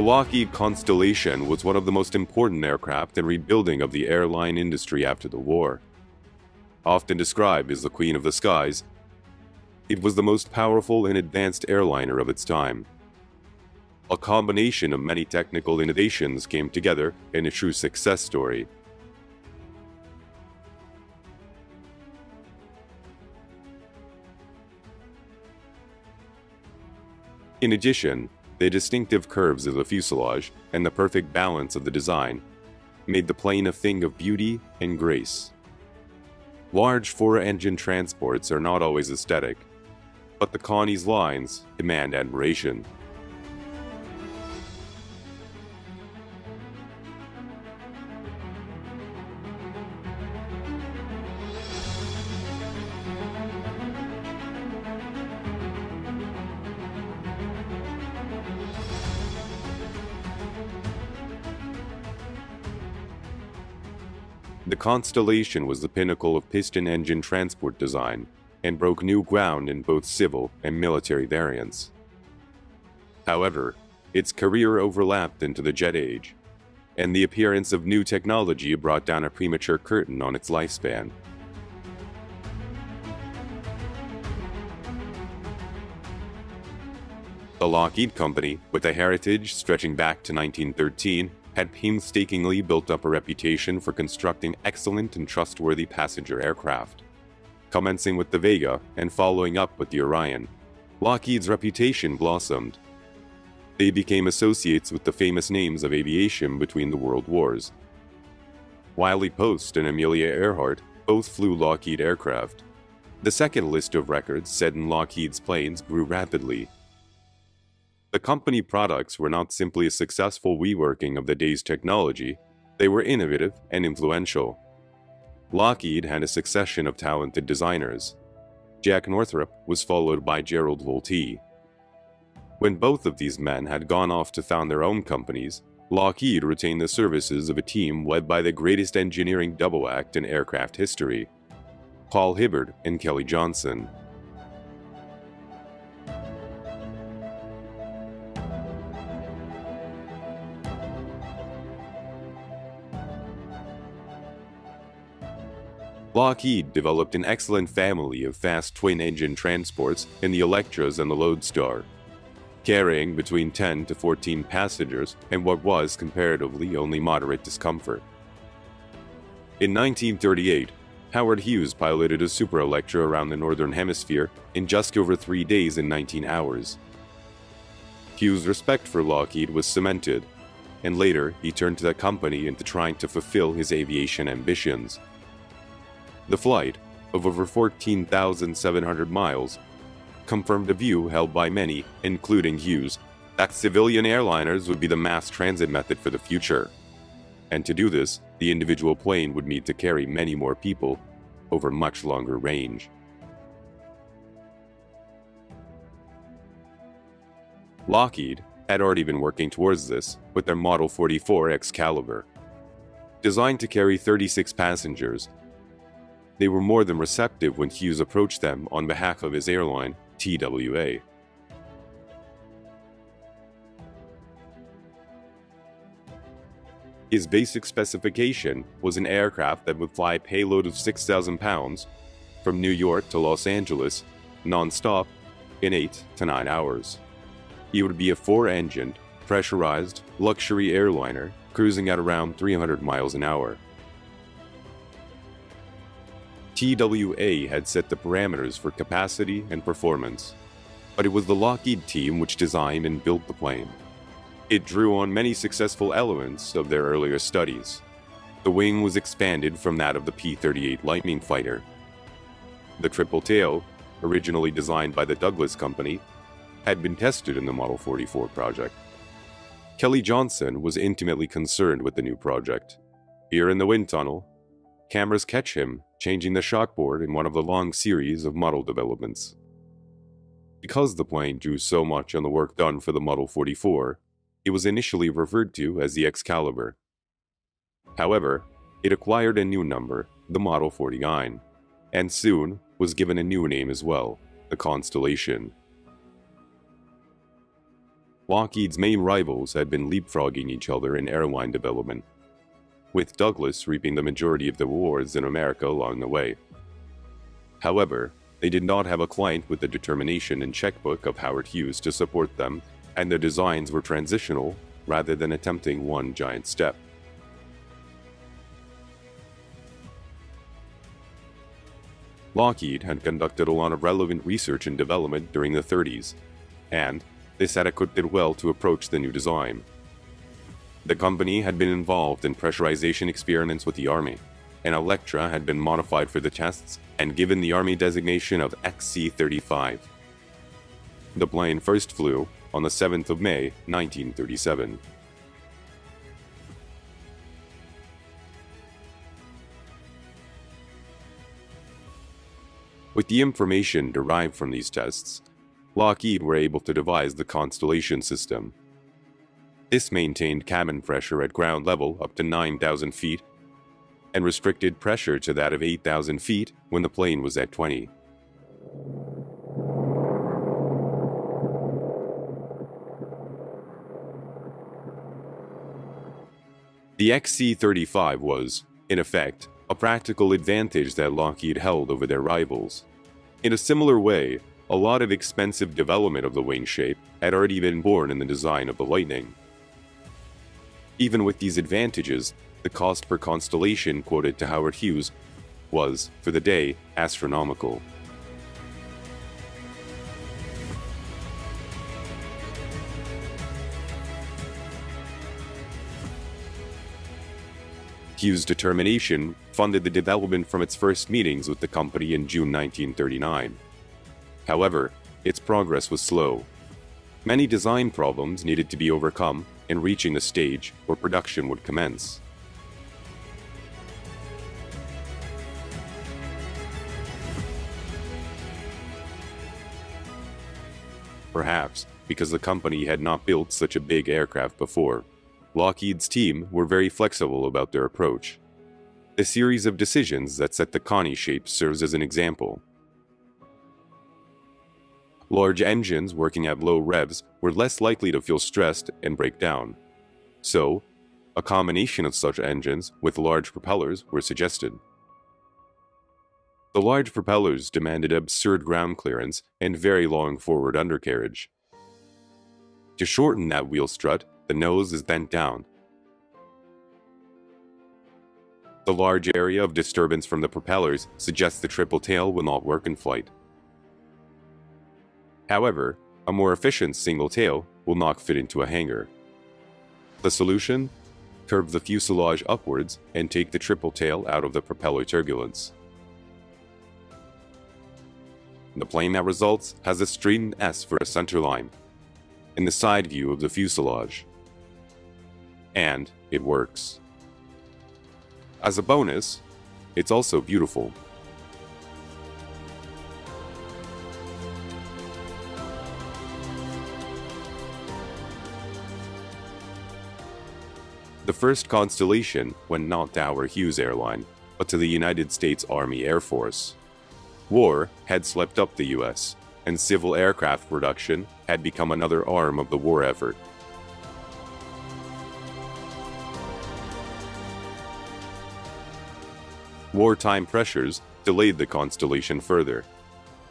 The Lockheed Constellation was one of the most important aircraft in rebuilding of the airline industry after the war. Often described as the Queen of the Skies, it was the most powerful and advanced airliner of its time. A combination of many technical innovations came together in a true success story. In addition, the distinctive curves of the fuselage and the perfect balance of the design made the plane a thing of beauty and grace. Large four-engine transports are not always aesthetic, but the Connie's lines demand admiration. The Constellation was the pinnacle of piston engine transport design and broke new ground in both civil and military variants. However, its career overlapped into the jet age, and the appearance of new technology brought down a premature curtain on its lifespan. The Lockheed Company, with a heritage stretching back to 1913, had painstakingly built up a reputation for constructing excellent and trustworthy passenger aircraft. Commencing with the Vega and following up with the Orion, Lockheed's reputation blossomed. They became associates with the famous names of aviation between the world wars. Wiley Post and Amelia Earhart both flew Lockheed aircraft. The second list of records set in Lockheed's planes grew rapidly. The company products were not simply a successful reworking of the day's technology, they were innovative and influential. Lockheed had a succession of talented designers. Jack Northrop was followed by Gerald Voltee. When both of these men had gone off to found their own companies, Lockheed retained the services of a team led by the greatest engineering double act in aircraft history, Paul Hibbard and Kelly Johnson. Lockheed developed an excellent family of fast twin-engine transports in the Electras and the Lodestar, carrying between 10 to 14 passengers and what was comparatively only moderate discomfort. In 1938, Howard Hughes piloted a Super Electra around the Northern Hemisphere in just over 3 days and 19 hours. Hughes' respect for Lockheed was cemented, and later he turned to the company into trying to fulfill his aviation ambitions. The flight, of over 14,700 miles, confirmed a view held by many, including Hughes, that civilian airliners would be the mass transit method for the future. And to do this, the individual plane would need to carry many more people over much longer range. Lockheed had already been working towards this with their Model 44 Excalibur. Designed to carry 36 passengers, they were more than receptive when Hughes approached them on behalf of his airline, TWA. His basic specification was an aircraft that would fly a payload of 6,000 pounds from New York to Los Angeles, non-stop, in 8 to 9 hours. He would be a 4-engined, pressurized, luxury airliner cruising at around 300 miles an hour. TWA had set the parameters for capacity and performance, but it was the Lockheed team which designed and built the plane. It drew on many successful elements of their earlier studies. The wing was expanded from that of the P-38 Lightning fighter. The triple tail, originally designed by the Douglas Company, had been tested in the Model 44 project. Kelly Johnson was intimately concerned with the new project. Here in the wind tunnel, cameras catch him changing the shockboard in one of the long series of model developments. Because the plane drew so much on the work done for the Model 44, it was initially referred to as the Excalibur. However, it acquired a new number, the Model 49, and soon was given a new name as well, the Constellation. Lockheed's main rivals had been leapfrogging each other in airline development, with Douglas reaping the majority of the awards in America along the way. However, they did not have a client with the determination and checkbook of Howard Hughes to support them, and their designs were transitional rather than attempting one giant step. Lockheed had conducted a lot of relevant research and development during the 30s, and this had equipped it well to approach the new design. The company had been involved in pressurization experiments with the Army, and Electra had been modified for the tests and given the Army designation of XC-35. The plane first flew on the 7th of May, 1937. With the information derived from these tests, Lockheed were able to devise the Constellation system. This maintained cabin pressure at ground level up to 9,000 feet and restricted pressure to that of 8,000 feet when the plane was at 20. The XC-35 was, in effect, a practical advantage that Lockheed held over their rivals. In a similar way, a lot of expensive development of the wing shape had already been born in the design of the Lightning. Even with these advantages, the cost per constellation quoted to Howard Hughes was, for the day, astronomical. Hughes' determination funded the development from its first meetings with the company in June 1939. However, its progress was slow. Many design problems needed to be overcome in reaching the stage where production would commence. Perhaps because the company had not built such a big aircraft before, Lockheed's team were very flexible about their approach. The series of decisions that set the Connie shape serves as an example. Large engines working at low revs were less likely to feel stressed and break down. So, a combination of such engines with large propellers were suggested. The large propellers demanded absurd ground clearance and very long forward undercarriage. To shorten that wheel strut, the nose is bent down. The large area of disturbance from the propellers suggests the triple tail will not work in flight. However, a more efficient single tail will not fit into a hangar. The solution? Curve the fuselage upwards and take the triple tail out of the propeller turbulence. The plane that results has a straightened S for a centerline in the side view of the fuselage. And it works. As a bonus, it's also beautiful. The first Constellation went not to Howard Hughes Airline, but to the United States Army Air Force. War had swept up the US, and civil aircraft production had become another arm of the war effort. Wartime pressures delayed the Constellation further,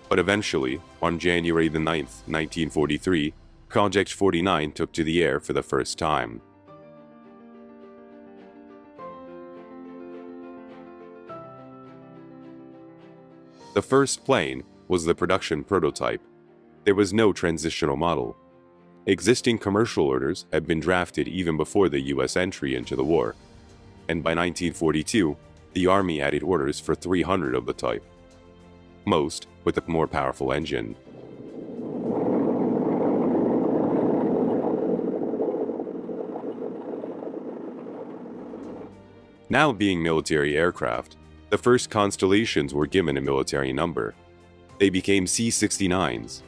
but eventually, on January 9, 1943, Project 49 took to the air for the first time. The first plane was the production prototype. There was no transitional model. Existing commercial orders had been drafted even before the US entry into the war, and by 1942, the Army added orders for 300 of the type, most with a more powerful engine. Now being military aircraft, the first Constellations were given a military number. They became C-69s.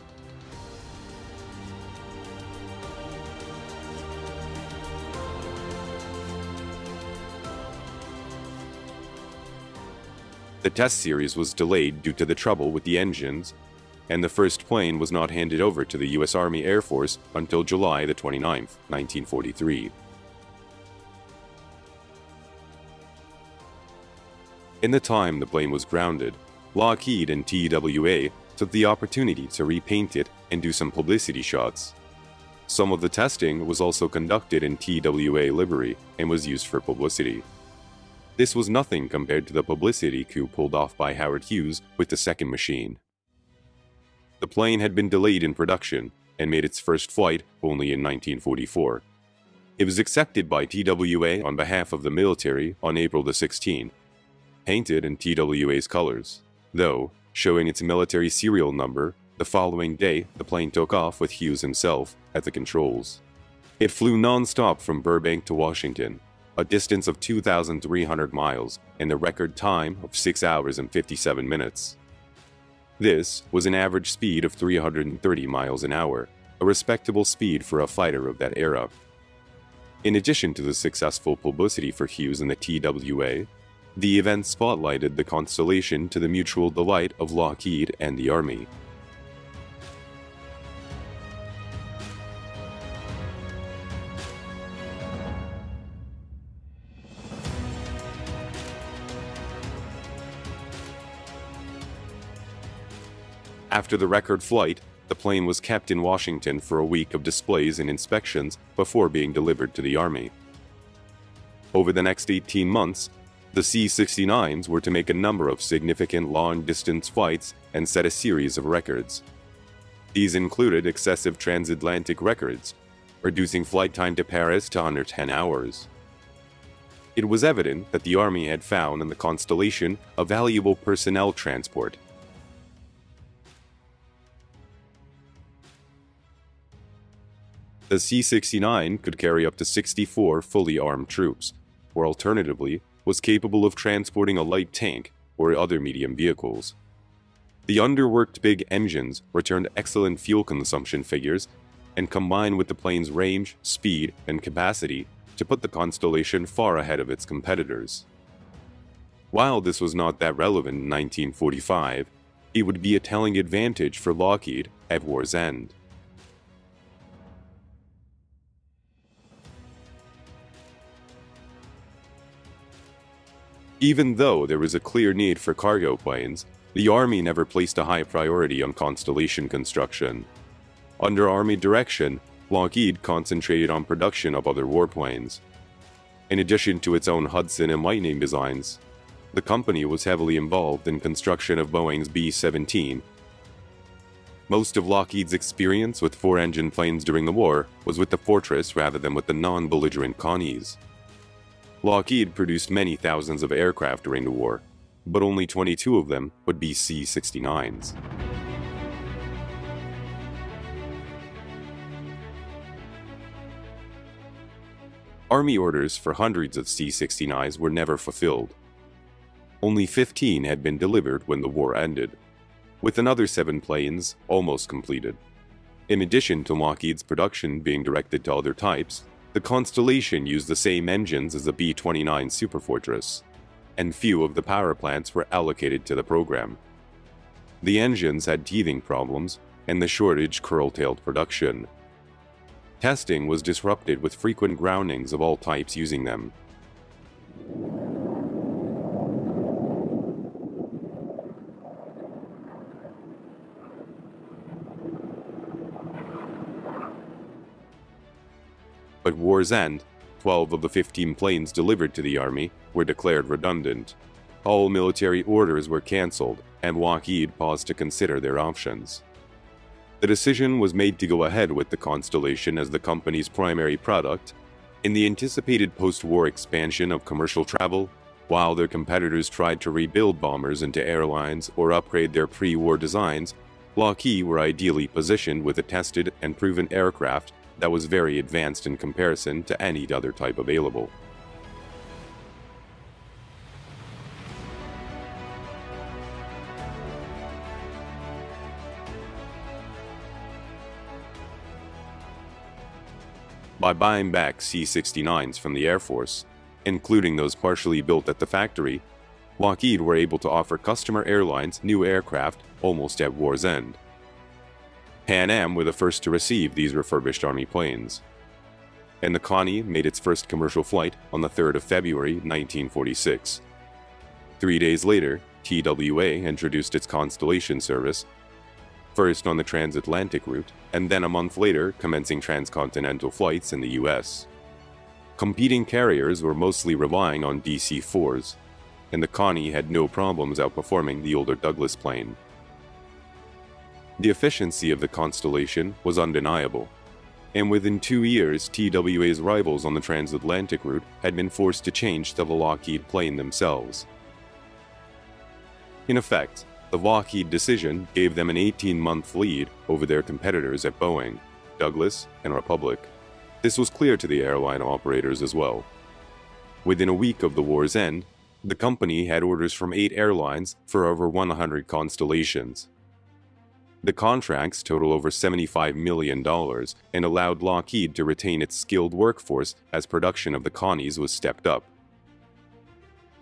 The test series was delayed due to the trouble with the engines and the first plane was not handed over to the U.S. Army Air Force until July the 29th, 1943. In the time the plane was grounded, Lockheed and TWA took the opportunity to repaint it and do some publicity shots. Some of the testing was also conducted in TWA livery and was used for publicity. This was nothing compared to the publicity coup pulled off by Howard Hughes with the second machine. The plane had been delayed in production and made its first flight only in 1944. It was accepted by TWA on behalf of the military on April the 16th, painted in TWA's colors, though showing its military serial number. The following day, the plane took off with Hughes himself at the controls. It flew non-stop from Burbank to Washington, a distance of 2,300 miles, and a record time of 6 hours and 57 minutes. This was an average speed of 330 miles an hour, a respectable speed for a fighter of that era. In addition to the successful publicity for Hughes and the TWA, the event spotlighted the Constellation to the mutual delight of Lockheed and the Army. After the record flight, the plane was kept in Washington for a week of displays and inspections before being delivered to the Army. Over the next 18 months, the C-69s were to make a number of significant long-distance flights and set a series of records. These included excessive transatlantic records, reducing flight time to Paris to under 10 hours. It was evident that the Army had found in the Constellation a valuable personnel transport. The C-69 could carry up to 64 fully armed troops, or alternatively, was capable of transporting a light tank or other medium vehicles. The underworked big engines returned excellent fuel consumption figures and combined with the plane's range, speed, and capacity to put the Constellation far ahead of its competitors. While this was not that relevant in 1945, it would be a telling advantage for Lockheed at war's end. Even though there was a clear need for cargo planes, the Army never placed a high priority on Constellation construction. Under Army direction, Lockheed concentrated on production of other warplanes. In addition to its own Hudson and Lightning designs, the company was heavily involved in construction of Boeing's B-17. Most of Lockheed's experience with four-engine planes during the war was with the Fortress rather than with the non-belligerent Connies. Lockheed produced many thousands of aircraft during the war, but only 22 of them would be C-69s. Army orders for hundreds of C-69s were never fulfilled. Only 15 had been delivered when the war ended, with another 7 planes almost completed. In addition to Lockheed's production being directed to other types, the Constellation used the same engines as the B-29 Superfortress, and few of the power plants were allocated to the program. The engines had teething problems, and the shortage curtailed production. Testing was disrupted with frequent groundings of all types using them. At war's end, 12 of the 15 planes delivered to the Army were declared redundant. All military orders were cancelled, and Lockheed paused to consider their options. The decision was made to go ahead with the Constellation as the company's primary product. In the anticipated post-war expansion of commercial travel, while their competitors tried to rebuild bombers into airlines or upgrade their pre-war designs, Lockheed were ideally positioned with a tested and proven aircraft that was very advanced in comparison to any other type available. By buying back C-69s from the Air Force, including those partially built at the factory, Lockheed were able to offer customer airlines new aircraft almost at war's end, Pan Am were the first to receive these refurbished Army planes, and the Connie made its first commercial flight on the 3rd of February 1946. 3 days later, TWA introduced its Constellation service, first on the transatlantic route, and then a month later commencing transcontinental flights in the US. Competing carriers were mostly relying on DC-4s, and the Connie had no problems outperforming the older Douglas plane. The efficiency of the Constellation was undeniable, and within 2 years, TWA's rivals on the transatlantic route had been forced to change to the Lockheed plane themselves. In effect, the Lockheed decision gave them an 18-month lead over their competitors at Boeing, Douglas, and Republic. This was clear to the airline operators as well. Within a week of the war's end, the company had orders from 8 airlines for over 100 Constellations. The contracts total over $75 million and allowed Lockheed to retain its skilled workforce as production of the Connies was stepped up.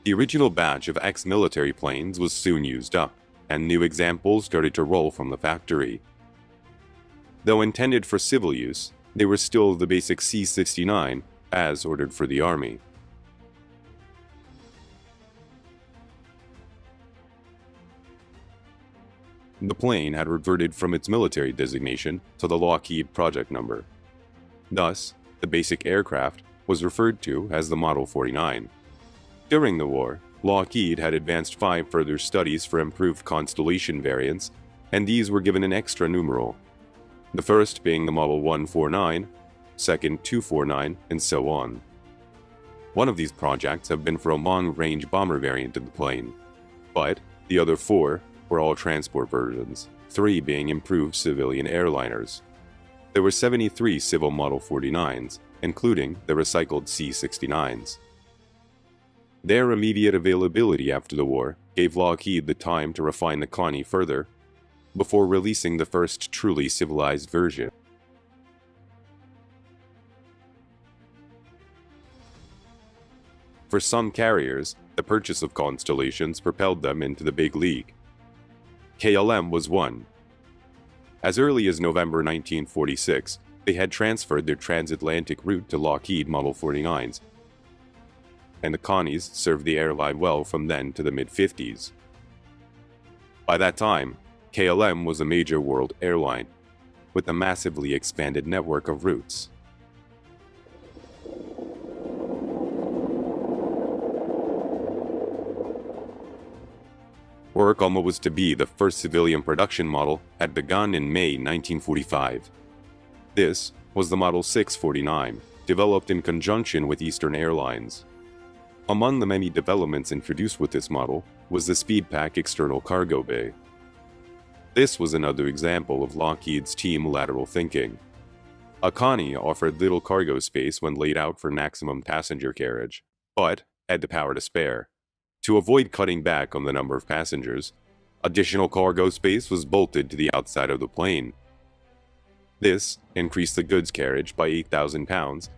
The original batch of ex-military planes was soon used up, and new examples started to roll from the factory. Though intended for civil use, they were still the basic C-69, as ordered for the Army. The plane had reverted from its military designation to the Lockheed project number. Thus, the basic aircraft was referred to as the Model 49. During the war, Lockheed had advanced 5 further studies for improved Constellation variants, and these were given an extra numeral. The first being the Model 149, second 249, and so on. One of these projects have been for a long-range bomber variant of the plane, but the other 4 were all transport versions, 3 being improved civilian airliners. There were 73 civil Model 49s, including the recycled C-69s. Their immediate availability after the war gave Lockheed the time to refine the Connie further, before releasing the first truly civilized version. For some carriers, the purchase of Constellations propelled them into the big league. KLM was one. As early as November 1946, they had transferred their transatlantic route to Lockheed Model 49s, and the Connies served the airline well from then to the mid-50s. By that time, KLM was a major world airline, with a massively expanded network of routes. Work on what was to be the first civilian production model had begun in May 1945. This was the Model 649, developed in conjunction with Eastern Airlines. Among the many developments introduced with this model was the Speedpak external cargo bay. This was another example of Lockheed's team lateral thinking. A Connie offered little cargo space when laid out for maximum passenger carriage, but had the power to spare. To avoid cutting back on the number of passengers, additional cargo space was bolted to the outside of the plane. This increased the goods carriage by 8,000 pounds,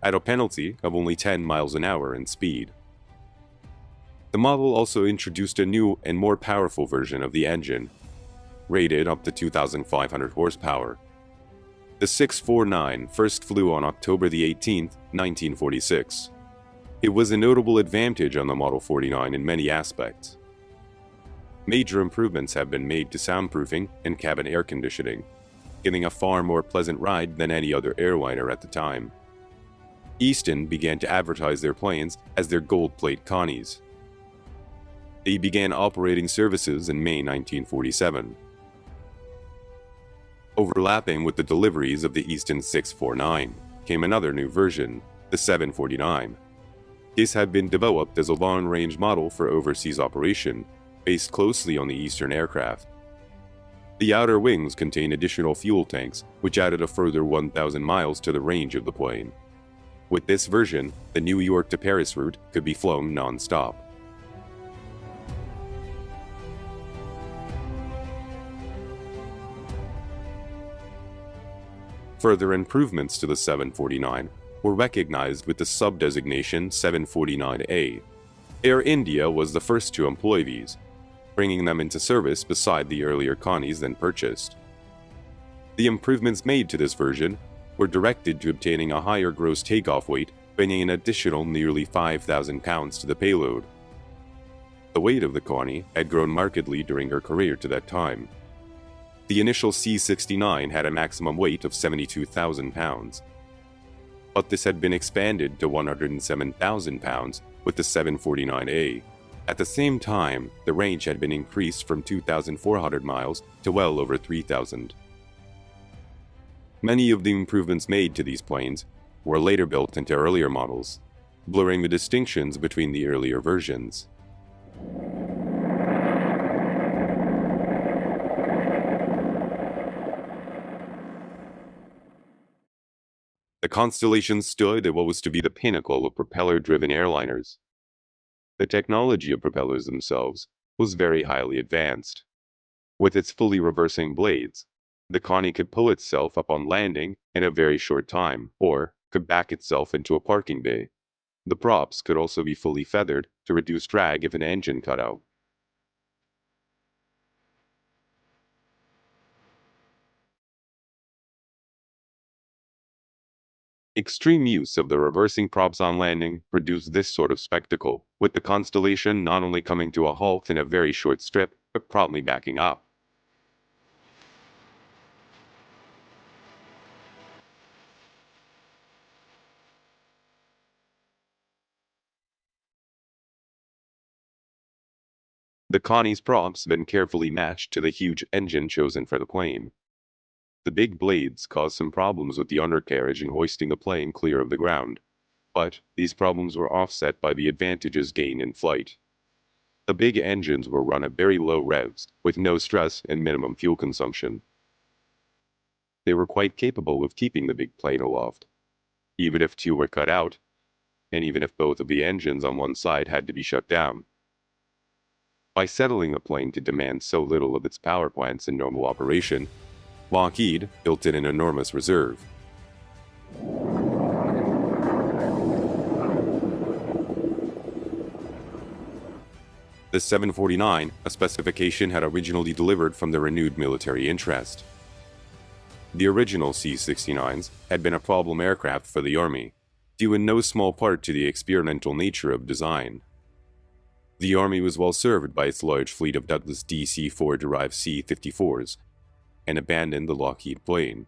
at a penalty of only 10 miles an hour in speed. The model also introduced a new and more powerful version of the engine, rated up to 2,500 horsepower. The 649 first flew on October the 18th, 1946. It was a notable advantage on the Model 49 in many aspects. Major improvements have been made to soundproofing and cabin air conditioning, giving a far more pleasant ride than any other airliner at the time. Easton began to advertise their planes as their gold-plate Connies. They began operating services in May 1947. Overlapping with the deliveries of the Easton 649 came another new version, the 749. This had been developed as a long-range model for overseas operation, based closely on the Eastern aircraft. The outer wings contain additional fuel tanks, which added a further 1,000 miles to the range of the plane. With this version, the New York to Paris route could be flown non-stop. Further improvements to the 749 were recognized with the sub-designation 749A. Air India was the first to employ these, bringing them into service beside the earlier Connies then purchased. The improvements made to this version were directed to obtaining a higher gross takeoff weight, bringing an additional nearly 5,000 pounds to the payload. The weight of the Connie had grown markedly during her career to that time. The initial C-69 had a maximum weight of 72,000 pounds, but this had been expanded to 107,000 pounds with the 749A. At the same time, the range had been increased from 2,400 miles to well over 3,000. Many of the improvements made to these planes were later built into earlier models, blurring the distinctions between the earlier versions. The Constellation stood at what was to be the pinnacle of propeller-driven airliners. The technology of propellers themselves was very highly advanced. With its fully reversing blades, the Connie could pull itself up on landing in a very short time, or could back itself into a parking bay. The props could also be fully feathered to reduce drag if an engine cut out. Extreme use of the reversing props on landing produced this sort of spectacle, with the Constellation not only coming to a halt in a very short strip, but promptly backing up. The Connie's props been carefully matched to the huge engine chosen for the plane. The big blades caused some problems with the undercarriage in hoisting the plane clear of the ground, but these problems were offset by the advantages gained in flight. The big engines were run at very low revs, with no stress and minimum fuel consumption. They were quite capable of keeping the big plane aloft, even if two were cut out, and even if both of the engines on one side had to be shut down. By settling the plane to demand so little of its power plants in normal operation, Lockheed built in an enormous reserve. The 749, a specification had originally delivered from the renewed military interest. The original C-69s had been a problem aircraft for the Army, due in no small part to the experimental nature of design. The Army was well served by its large fleet of Douglas DC-4-derived C-54s, and abandoned the Lockheed plane.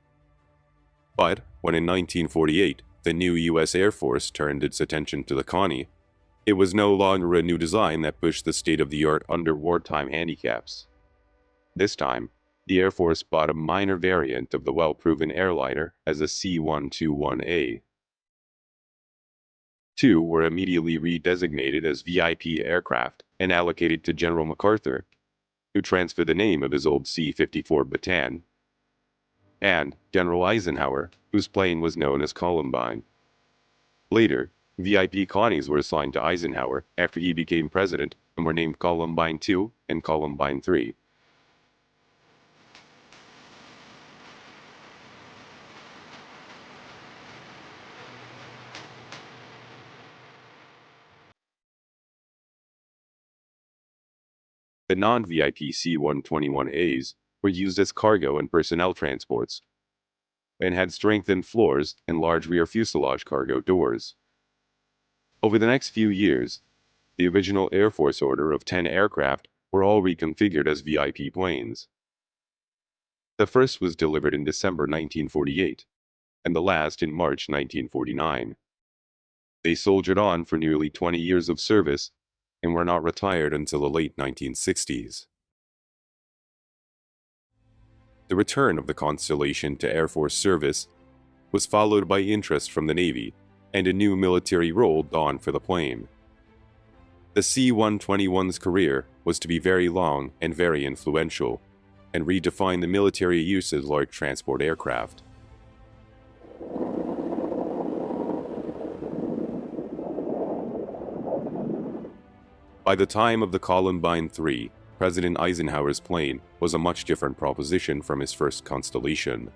But when in 1948 the new U.S. Air Force turned its attention to the Connie, it was no longer a new design that pushed the state-of-the-art under wartime handicaps. This time, the Air Force bought a minor variant of the well-proven airliner as a C-121A. Two were immediately redesignated as VIP aircraft and allocated to General MacArthur, who transferred the name of his old C-54 Bataan, and General Eisenhower, whose plane was known as Columbine. Later, VIP Connies were assigned to Eisenhower after he became president and were named Columbine II and Columbine III. The non-VIP C-121As were used as cargo and personnel transports, and had strengthened floors and large rear fuselage cargo doors. Over the next few years, the original Air Force order of 10 aircraft were all reconfigured as VIP planes. The first was delivered in December 1948, and the last in March 1949. They soldiered on for nearly 20 years of service and were not retired until the late 1960s. The return of the Constellation to Air Force service was followed by interest from the Navy, and a new military role dawned for the plane. The C-121's career was to be very long and very influential, and redefine the military use as large transport aircraft. By the time of the Columbine III, President Eisenhower's plane was a much different proposition from his first Constellation.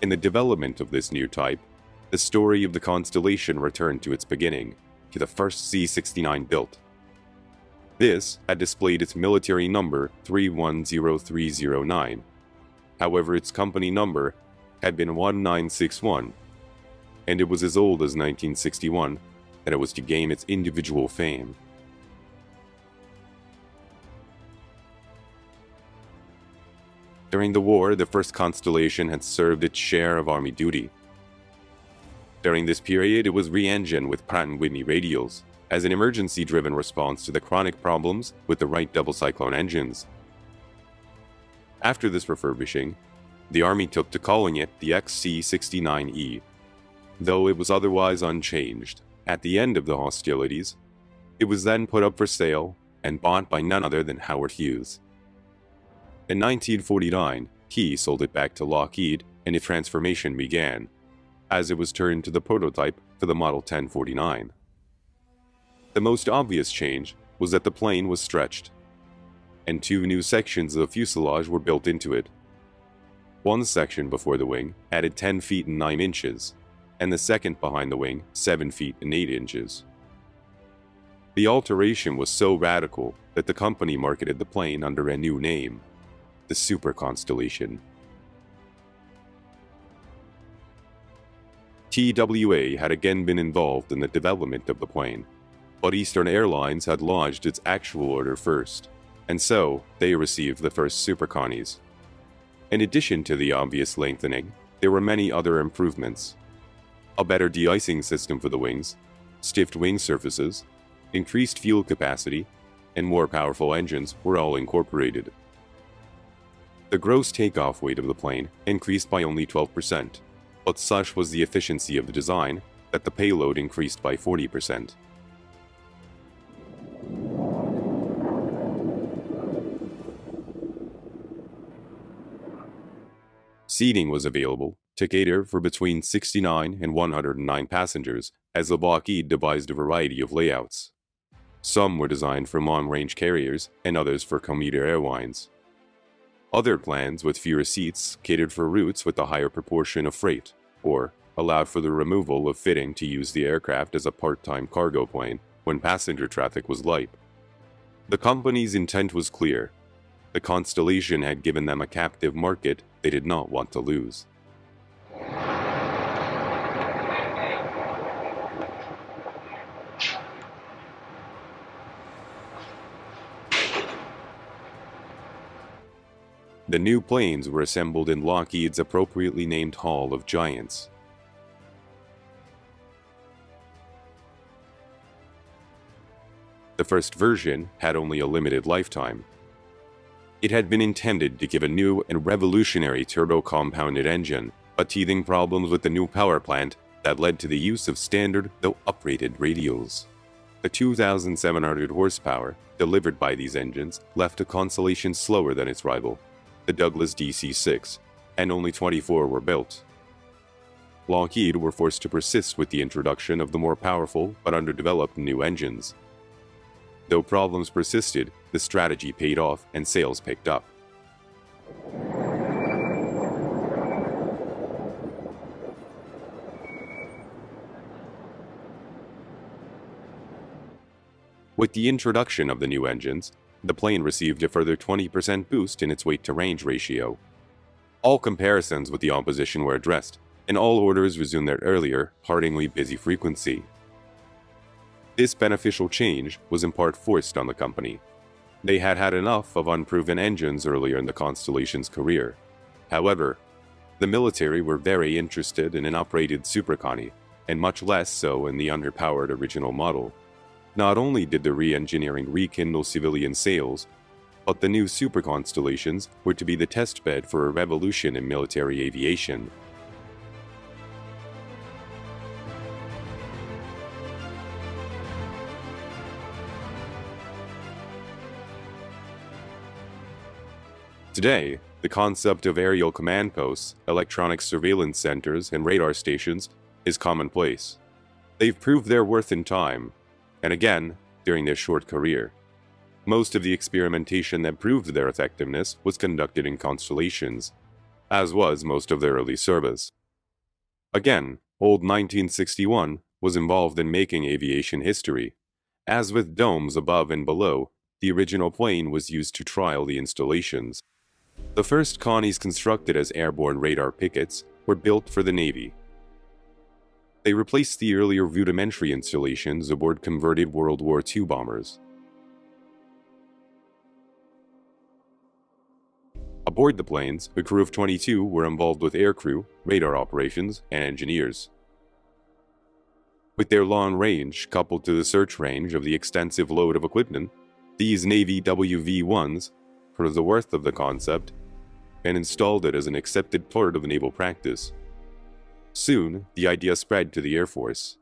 In the development of this new type, the story of the Constellation returned to its beginning, to the first C-69 built. This had displayed its military number 310309, However, its company number had been 1961, and it was as old as 1961 that it was to gain its individual fame. During the war, the first Constellation had served its share of Army duty. During this period, it was re-engined with Pratt & Whitney radials as an emergency-driven response to the chronic problems with the Wright double cyclone engines. After this refurbishing, the Army took to calling it the XC-69E, though it was otherwise unchanged. At the end of the hostilities, it was then put up for sale and bought by none other than Howard Hughes. In 1949, he sold it back to Lockheed and a transformation began, as it was turned to the prototype for the Model 1049. The most obvious change was that the plane was stretched, and two new sections of the fuselage were built into it. One section before the wing added 10 feet and 9 inches, and the second behind the wing 7 feet and 8 inches. The alteration was so radical that the company marketed the plane under a new name, the Super Constellation. TWA had again been involved in the development of the plane, but Eastern Airlines had lodged its actual order first, and so they received the first Super Connies. In addition to the obvious lengthening, there were many other improvements. A better de-icing system for the wings, stiffed wing surfaces, increased fuel capacity, and more powerful engines were all incorporated. The gross takeoff weight of the plane increased by only 12%, but such was the efficiency of the design that the payload increased by 40%. Seating was available to cater for between 69 and 109 passengers, as the Lockheed devised a variety of layouts. Some were designed for long-range carriers and others for commuter airlines. Other plans with fewer seats catered for routes with a higher proportion of freight, or allowed for the removal of fitting to use the aircraft as a part-time cargo plane when passenger traffic was light. The company's intent was clear. The Constellation had given them a captive market they did not want to lose. The new planes were assembled in Lockheed's appropriately named Hall of Giants. The first version had only a limited lifetime. It had been intended to give a new and revolutionary turbo-compounded engine, but teething problems with the new power plant that led to the use of standard, though uprated radials. The 2,700 horsepower delivered by these engines left a Constellation slower than its rival, the Douglas DC-6, and only 24 were built. Lockheed were forced to persist with the introduction of the more powerful but underdeveloped new engines. Though problems persisted, the strategy paid off and sales picked up. With the introduction of the new engines, the plane received a further 20% boost in its weight-to-range ratio. All comparisons with the opposition were addressed, and all orders resumed their earlier, partingly busy frequency. This beneficial change was in part forced on the company. They had had enough of unproven engines earlier in the Constellation's career. However, the military were very interested in an uprated Super Connie, and much less so in the underpowered original model. Not only did the re-engineering rekindle civilian sales, but the new Super Constellations were to be the testbed for a revolution in military aviation. Today, the concept of aerial command posts, electronic surveillance centers, and radar stations is commonplace. They've proved their worth in time, and again, during their short career. Most of the experimentation that proved their effectiveness was conducted in constellations, as was most of their early service. Again, old 1961 was involved in making aviation history. As with domes above and below, the original plane was used to trial the installations. The first Connies constructed as airborne radar pickets were built for the Navy. They replaced the earlier rudimentary installations aboard converted World War II bombers. Aboard the planes, a crew of 22 were involved with aircrew, radar operations, and engineers. With their long range coupled to the search range of the extensive load of equipment, these Navy WV-1s heard the worth of the concept and installed it as an accepted part of naval practice. Soon, the idea spread to the Air Force.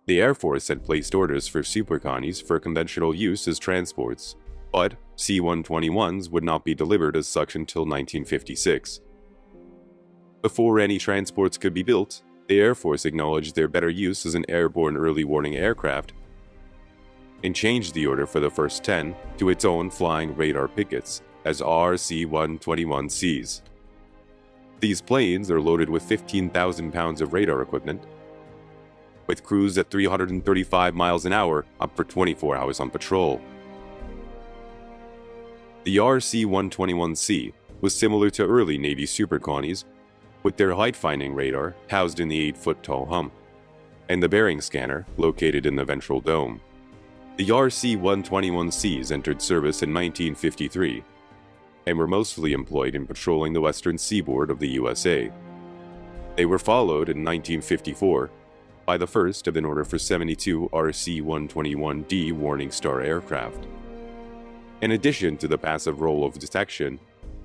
The Air Force had placed orders for Super Connies for conventional use as transports, but C-121s would not be delivered as such until 1956. Before any transports could be built, the Air Force acknowledged their better use as an airborne early warning aircraft and changed the order for the first 10 to its own flying radar pickets as RC-121Cs. These planes are loaded with 15,000 pounds of radar equipment, with crews at 335 miles an hour up for 24 hours on patrol. The RC-121C was similar to early Navy Super Connies, with their height-finding radar housed in the 8-foot-tall hump, and the bearing scanner located in the ventral dome. The RC-121Cs entered service in 1953 and were mostly employed in patrolling the western seaboard of the USA. They were followed in 1954 by the first of an order for 72 RC-121D Warning Star aircraft. In addition to the passive role of detection,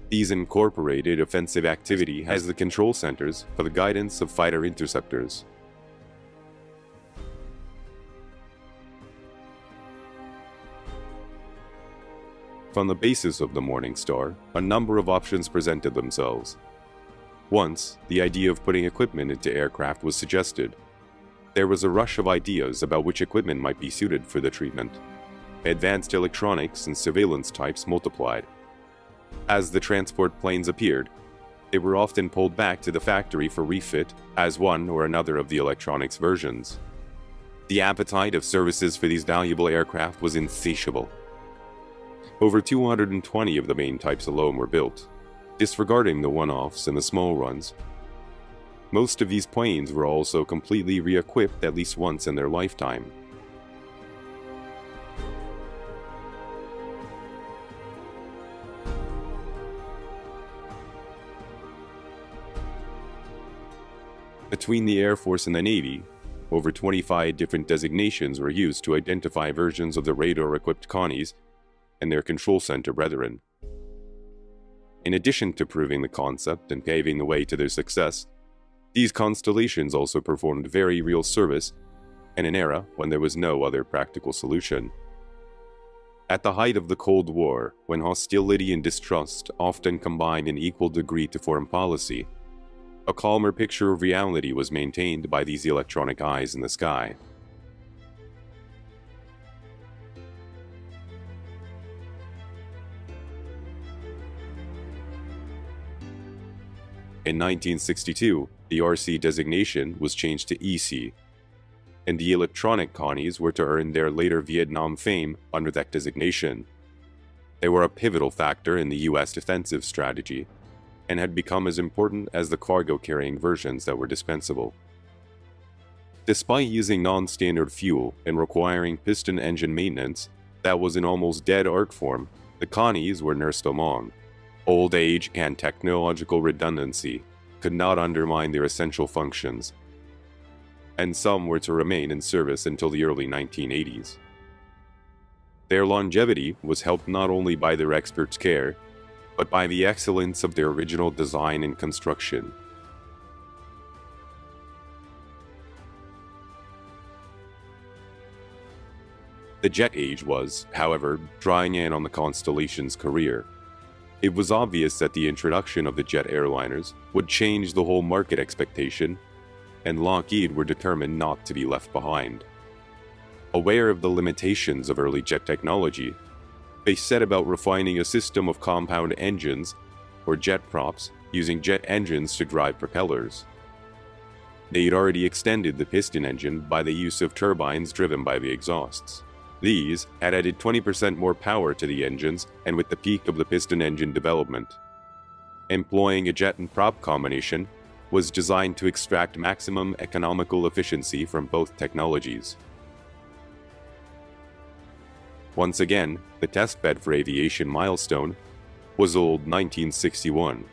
these incorporated offensive activity as the control centers for the guidance of fighter interceptors. From the basis of the Morning Star, a number of options presented themselves. Once, the idea of putting equipment into aircraft was suggested. There was a rush of ideas about which equipment might be suited for the treatment. Advanced electronics and surveillance types multiplied. As the transport planes appeared, they were often pulled back to the factory for refit as one or another of the electronics versions. The appetite of services for these valuable aircraft was insatiable. Over 220 of the main types alone were built, disregarding the one-offs and the small runs. Most of these planes were also completely re-equipped at least once in their lifetime. Between the Air Force and the Navy, over 25 different designations were used to identify versions of the radar-equipped Connies and their control center brethren. In addition to proving the concept and paving the way to their success, these constellations also performed very real service in an era when there was no other practical solution. At the height of the Cold War, when hostility and distrust often combined in equal degree to foreign policy, a calmer picture of reality was maintained by these electronic eyes in the sky. In 1962, the RC designation was changed to EC, and the electronic Connies were to earn their later Vietnam fame under that designation. They were a pivotal factor in the US defensive strategy, and had become as important as the cargo-carrying versions that were dispensable. Despite using non-standard fuel and requiring piston engine maintenance that was in almost dead arc form, the Connies were nursed along. Old age and technological redundancy could not undermine their essential functions, and some were to remain in service until the early 1980s. Their longevity was helped not only by their experts' care, but by the excellence of their original design and construction. The jet age was, however, drawing in on the Constellation's career. It was obvious that the introduction of the jet airliners would change the whole market expectation, and Lockheed were determined not to be left behind. Aware of the limitations of early jet technology, they set about refining a system of compound engines, or jet props, using jet engines to drive propellers. They had already extended the piston engine by the use of turbines driven by the exhausts. These had added 20% more power to the engines, and with the peak of the piston engine development, employing a jet and prop combination was designed to extract maximum economical efficiency from both technologies. Once again, the testbed for aviation milestone was old 1961.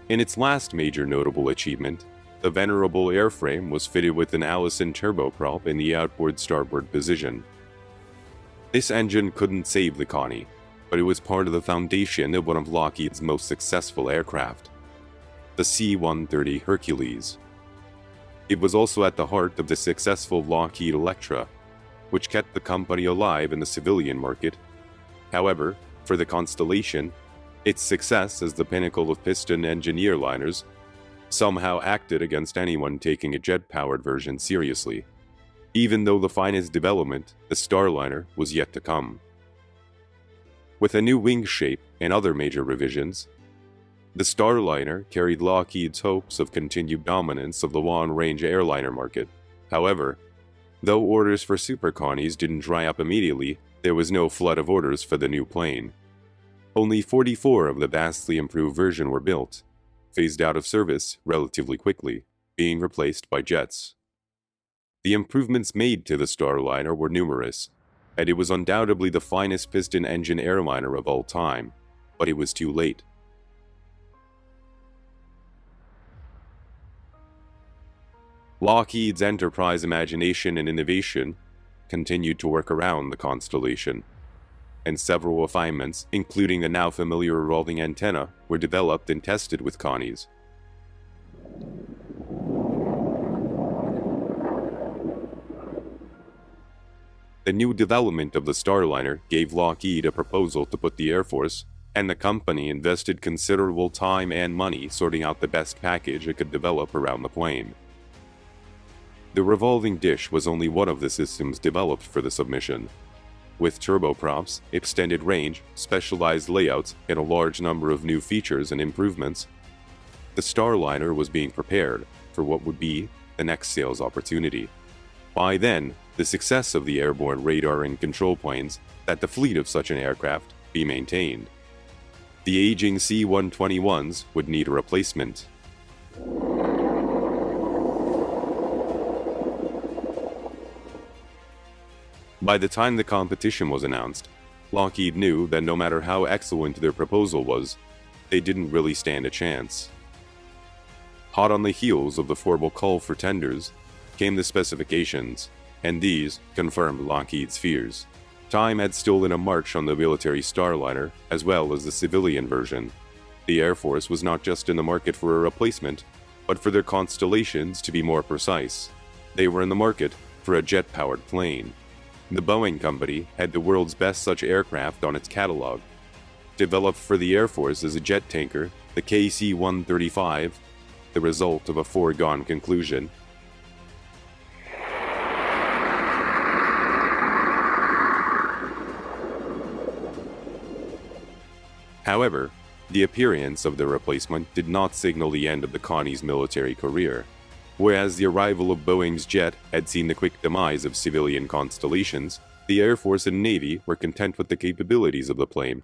In its last major notable achievement, the venerable airframe was fitted with an Allison turboprop in the outboard starboard position. This engine couldn't save the Connie, but it was part of the foundation of one of Lockheed's most successful aircraft, the C-130 Hercules. It was also at the heart of the successful Lockheed Electra, which kept the company alive in the civilian market. However, for the Constellation, its success as the pinnacle of piston engine airliners somehow acted against anyone taking a jet-powered version seriously, even though the finest development, the Starliner, was yet to come. With a new wing shape and other major revisions, the Starliner carried Lockheed's hopes of continued dominance of the long-range airliner market. However, though orders for Super Connies didn't dry up immediately, there was no flood of orders for the new plane. Only 44 of the vastly improved version were built, phased out of service relatively quickly, being replaced by jets. The improvements made to the Starliner were numerous, and it was undoubtedly the finest piston engine airliner of all time, but it was too late. Lockheed's enterprise imagination and innovation continued to work around the Constellation, and several refinements, including the now familiar revolving antenna, were developed and tested with Connies. The new development of the Starliner gave Lockheed a proposal to put the Air Force, and the company invested considerable time and money sorting out the best package it could develop around the plane. The revolving dish was only one of the systems developed for the submission. With turboprops, extended range, specialized layouts, and a large number of new features and improvements, the Starliner was being prepared for what would be the next sales opportunity. By then, the success of the airborne radar and control planes that the fleet of such an aircraft be maintained. The aging C-121s would need a replacement. By the time the competition was announced, Lockheed knew that no matter how excellent their proposal was, they didn't really stand a chance. Hot on the heels of the formal call for tenders came the specifications, and these confirmed Lockheed's fears. Time had stolen a march on the military Starliner as well as the civilian version. The Air Force was not just in the market for a replacement, but for their constellations to be more precise. They were in the market for a jet-powered plane. The Boeing company had the world's best such aircraft on its catalog. Developed for the Air Force as a jet tanker, the KC-135, the result of a foregone conclusion. However, the appearance of the replacement did not signal the end of the Connie's military career. Whereas the arrival of Boeing's jet had seen the quick demise of civilian constellations, the Air Force and Navy were content with the capabilities of the plane.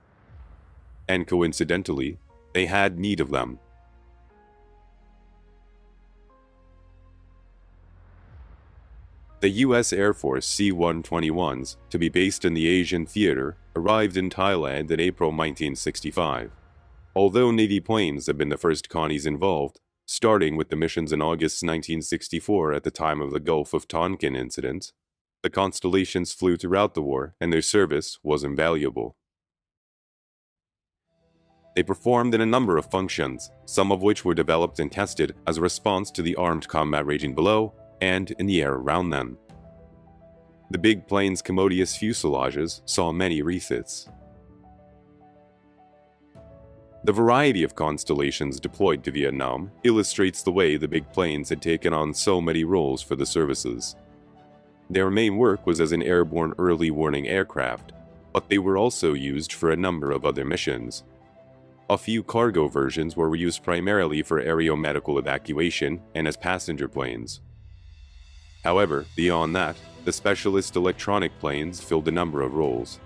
And coincidentally, they had need of them. The US Air Force C-121s, to be based in the Asian theater, arrived in Thailand in April 1965. Although Navy planes had been the first Connies involved, starting with the missions in August 1964 at the time of the Gulf of Tonkin incident, the Constellations flew throughout the war and their service was invaluable. They performed in a number of functions, some of which were developed and tested as a response to the armed combat raging below and in the air around them. The big plane's commodious fuselages saw many refits. The variety of constellations deployed to Vietnam illustrates the way the big planes had taken on so many roles for the services. Their main work was as an airborne early warning aircraft, but they were also used for a number of other missions. A few cargo versions were used primarily for aeromedical evacuation and as passenger planes. However, beyond that, the specialist electronic planes filled a number of roles.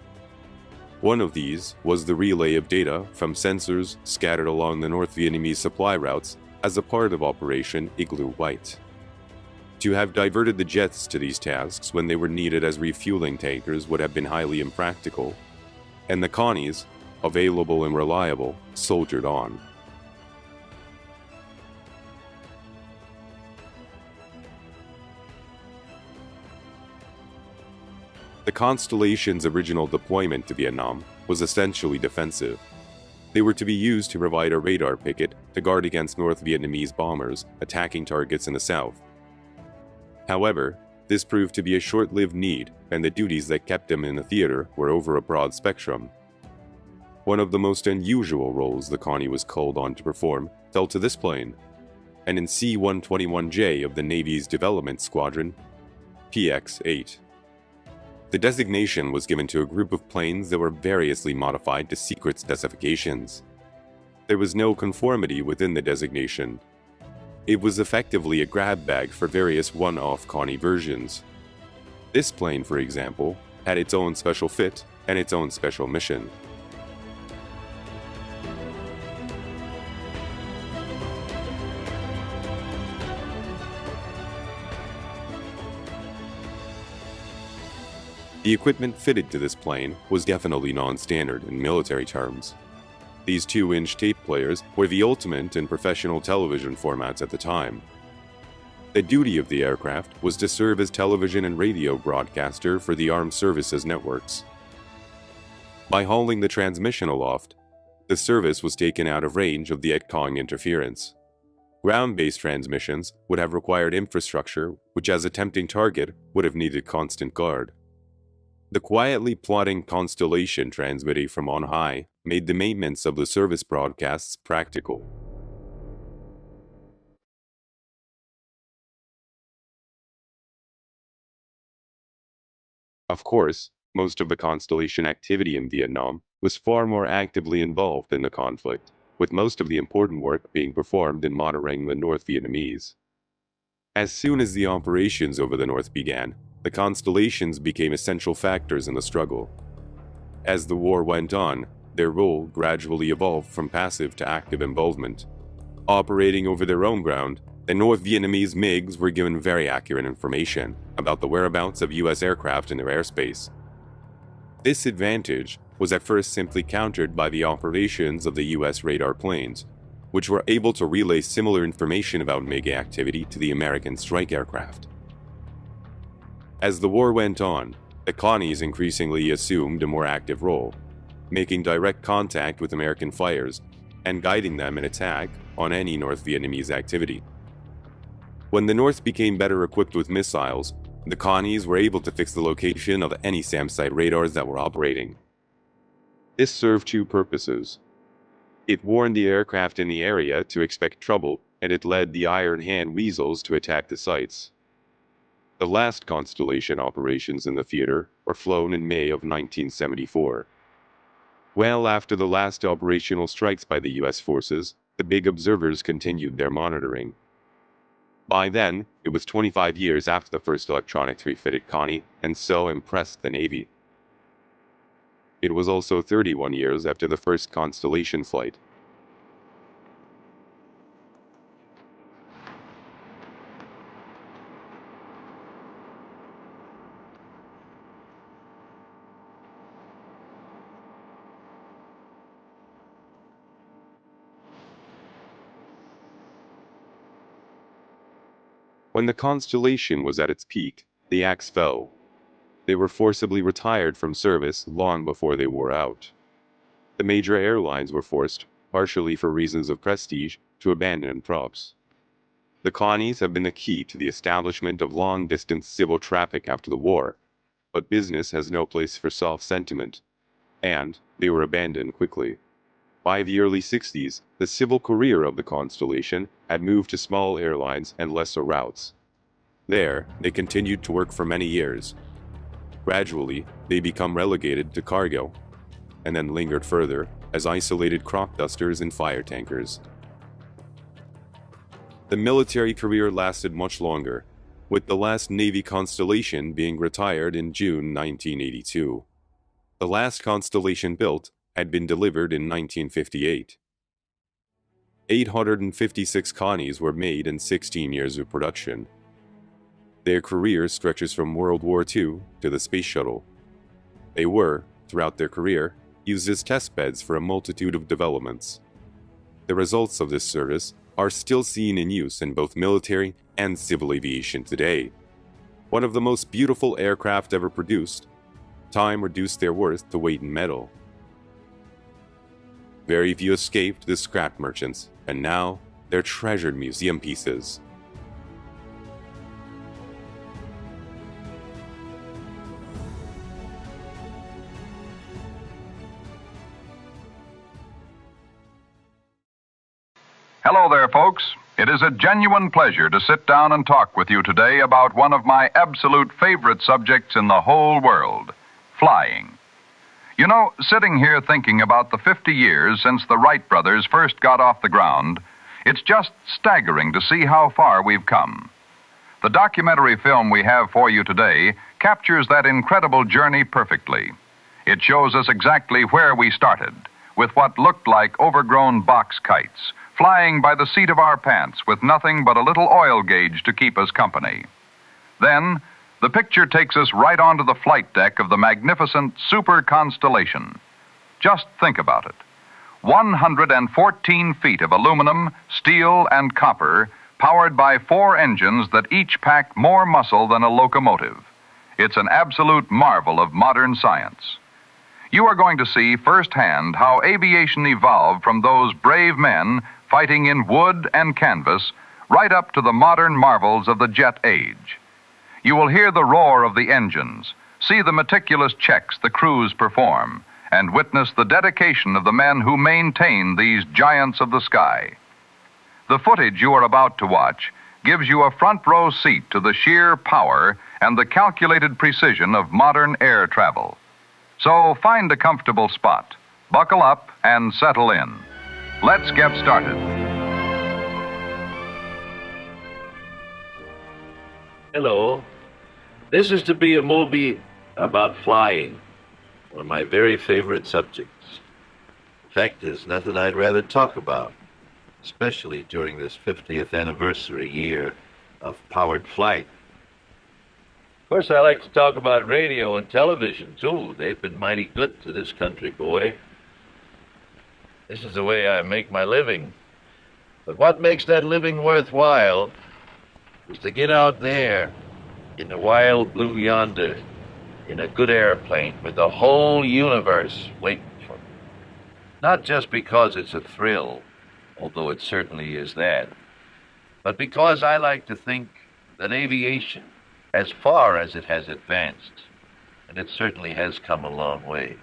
One of these was the relay of data from sensors scattered along the North Vietnamese supply routes as a part of Operation Igloo White. To have diverted the jets to these tasks when they were needed as refueling tankers would have been highly impractical, and the Connies, available and reliable, soldiered on. The Constellation's original deployment to Vietnam was essentially defensive. They were to be used to provide a radar picket to guard against North Vietnamese bombers attacking targets in the south. However, this proved to be a short-lived need, and the duties that kept them in the theater were over a broad spectrum. One of the most unusual roles the Connie was called on to perform fell to this plane, and in C-121J of the Navy's Development Squadron, PX-8. The designation was given to a group of planes that were variously modified to secret specifications. There was no conformity within the designation. It was effectively a grab bag for various one-off Connie versions. This plane, for example, had its own special fit and its own special mission. The equipment fitted to this plane was definitely non-standard in military terms. These 2-inch tape players were the ultimate in professional television formats at the time. The duty of the aircraft was to serve as television and radio broadcaster for the armed services networks. By hauling the transmission aloft, the service was taken out of range of the ETCONG interference. Ground-based transmissions would have required infrastructure which, as a tempting target, would have needed constant guard. The quietly plotting Constellation transmitting from on high made the maintenance of the service broadcasts practical. Of course, most of the Constellation activity in Vietnam was far more actively involved in the conflict, with most of the important work being performed in monitoring the North Vietnamese. As soon as the operations over the North began, the Constellations became essential factors in the struggle. As the war went on, their role gradually evolved from passive to active involvement. Operating over their own ground, the North Vietnamese MiGs were given very accurate information about the whereabouts of U.S. aircraft in their airspace. This advantage was at first simply countered by the operations of the U.S. radar planes, which were able to relay similar information about MiG activity to the American strike aircraft. As the war went on, the Connies increasingly assumed a more active role, making direct contact with American fighters and guiding them in attack on any North Vietnamese activity. When the North became better equipped with missiles, the Connies were able to fix the location of any SAM site radars that were operating. This served two purposes. It warned the aircraft in the area to expect trouble, and it led the Iron Hand Weasels to attack the sites. The last Constellation operations in the theater were flown in May of 1974. Well after the last operational strikes by the U.S. forces, the big observers continued their monitoring. By then, it was 25 years after the first electronic 3-fitted Connie, and so impressed the Navy. It was also 31 years after the first Constellation flight. When the Constellation was at its peak, the axe fell. They were forcibly retired from service long before they wore out. The major airlines were forced, partially for reasons of prestige, to abandon props. The Connies have been the key to the establishment of long-distance civil traffic after the war, but business has no place for soft sentiment, and they were abandoned quickly. By the early 60s, the civil career of the Constellation had moved to small airlines and lesser routes. There, they continued to work for many years. Gradually, they become relegated to cargo, and then lingered further as isolated crop dusters and fire tankers. The military career lasted much longer, with the last Navy Constellation being retired in June 1982. The last Constellation built had been delivered in 1958. 856 Connies were made in 16 years of production. Their career stretches from World War II to the Space Shuttle. They were, throughout their career, used as testbeds for a multitude of developments. The results of this service are still seen in use in both military and civil aviation today. One of the most beautiful aircraft ever produced, time reduced their worth to weight in metal. Very few escaped the scrap merchants, and now they're treasured museum pieces. Hello there, folks. It is a genuine pleasure to sit down and talk with you today about one of my absolute favorite subjects in the whole world, flying. You know, sitting here thinking about the 50 years since the Wright brothers first got off the ground, it's just staggering to see how far we've come. The documentary film we have for you today captures that incredible journey perfectly. It shows us exactly where we started, with what looked like overgrown box kites, flying by the seat of our pants with nothing but a little oil gauge to keep us company. Then, the picture takes us right onto the flight deck of the magnificent Super Constellation. Just think about it. 114 feet of aluminum, steel, and copper, powered by 4 engines that each pack more muscle than a locomotive. It's an absolute marvel of modern science. You are going to see firsthand how aviation evolved from those brave men fighting in wood and canvas right up to the modern marvels of the jet age. You will hear the roar of the engines, see the meticulous checks the crews perform, and witness the dedication of the men who maintain these giants of the sky. The footage you are about to watch gives you a front row seat to the sheer power and the calculated precision of modern air travel. So find a comfortable spot, buckle up, and settle in. Let's get started. Hello. This is to be a movie about flying, one of my very favorite subjects. In fact, there's nothing I'd rather talk about, especially during this 50th anniversary year of powered flight. Of course, I like to talk about radio and television, too. They've been mighty good to this country, boy. This is the way I make my living. But what makes that living worthwhile is to get out there in the wild blue yonder in a good airplane with the whole universe waiting for me. Not just because it's a thrill, although it certainly is that, but because I like to think that aviation, as far as it has advanced, and it certainly has come a long way,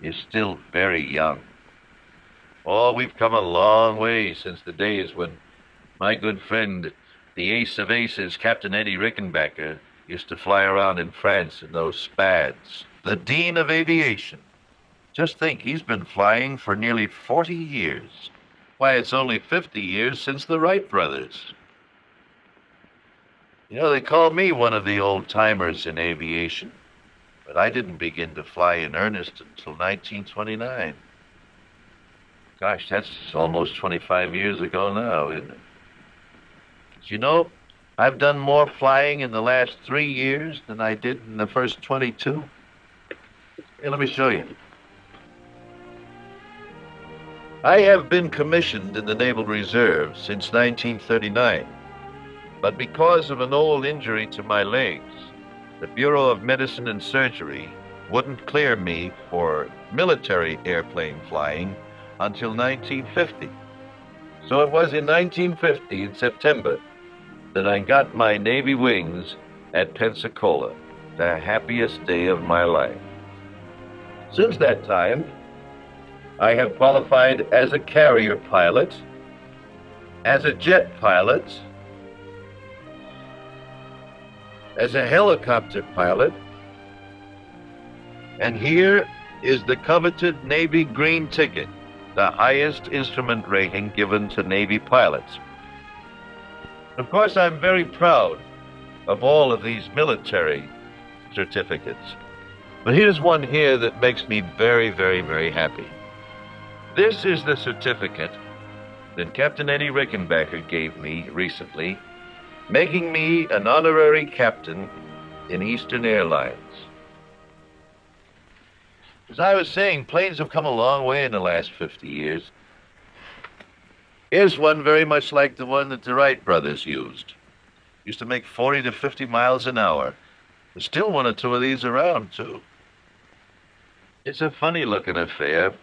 is still very young. Oh, we've come a long way since the days when my good friend, the ace of aces, Captain Eddie Rickenbacker, used to fly around in France in those Spads. The Dean of Aviation. Just think, he's been flying for nearly 40 years. Why, it's only 50 years since the Wright brothers. You know, they call me one of the old-timers in aviation, but I didn't begin to fly in earnest until 1929. Gosh, that's almost 25 years ago now, isn't it? But you know, I've done more flying in the last 3 years than I did in the first 22. Hey, let me show you. I have been commissioned in the Naval Reserve since 1939, but because of an old injury to my legs, the Bureau of Medicine and Surgery wouldn't clear me for military airplane flying until 1950. So it was in 1950, in September, that I got my Navy wings at Pensacola, the happiest day of my life. Since that time, I have qualified as a carrier pilot, as a jet pilot, as a helicopter pilot, and here is the coveted Navy Green Ticket, the highest instrument rating given to Navy pilots. Of course, I'm very proud of all of these military certificates. But here's one here that makes me very, very, very happy. This is the certificate that Captain Eddie Rickenbacker gave me recently, making me an honorary captain in Eastern Airlines. As I was saying, planes have come a long way in the last 50 years. Here's one very much like the one that the Wright brothers used. Used to make 40 to 50 miles an hour. There's still one or two of these around, too. It's a funny-looking affair,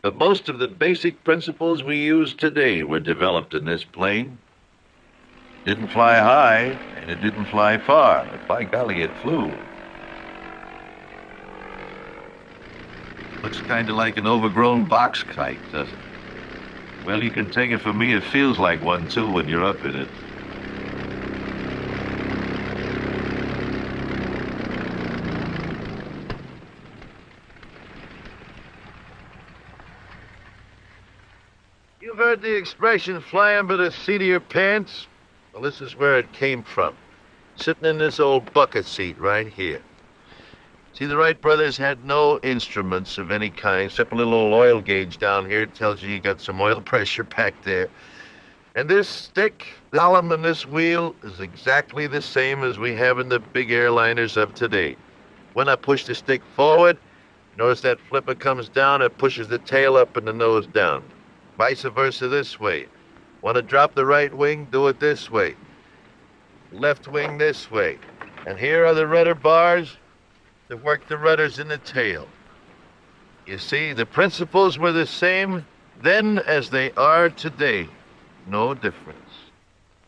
but most of the basic principles we use today were developed in this plane. It didn't fly high, and it didn't fly far, but by golly, it flew. Looks kind of like an overgrown box kite, doesn't it? Well, you can take it from me, it feels like one, too, when you're up in it. You've heard the expression, flying by the seat of your pants? Well, this is where it came from. Sitting in this old bucket seat right here. See, the Wright brothers had no instruments of any kind, except a little old oil gauge down here. It tells you got some oil pressure back there. And this stick, the column in this wheel, is exactly the same as we have in the big airliners of today. When I push the stick forward, notice that flipper comes down, it pushes the tail up and the nose down. Vice versa this way. Want to drop the right wing, do it this way. Left wing this way. And here are the rudder bars that work the rudders in the tail. You see, the principles were the same then as they are today. No difference.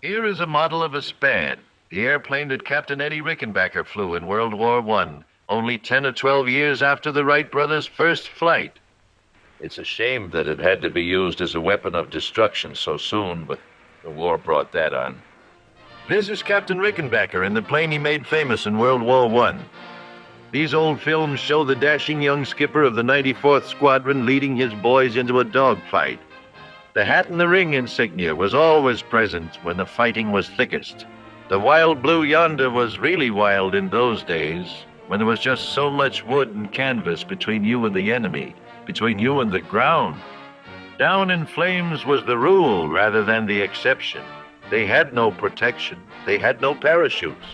Here is a model of a Spad, the airplane that Captain Eddie Rickenbacker flew in World War I, only 10 or 12 years after the Wright brothers' first flight. It's a shame that it had to be used as a weapon of destruction so soon, but the war brought that on. This is Captain Rickenbacker in the plane he made famous in World War I. These old films show the dashing young skipper of the 94th Squadron leading his boys into a dogfight. The hat and the ring insignia was always present when the fighting was thickest. The wild blue yonder was really wild in those days, when there was just so much wood and canvas between you and the enemy, between you and the ground. Down in flames was the rule rather than the exception. They had no protection. They had no parachutes.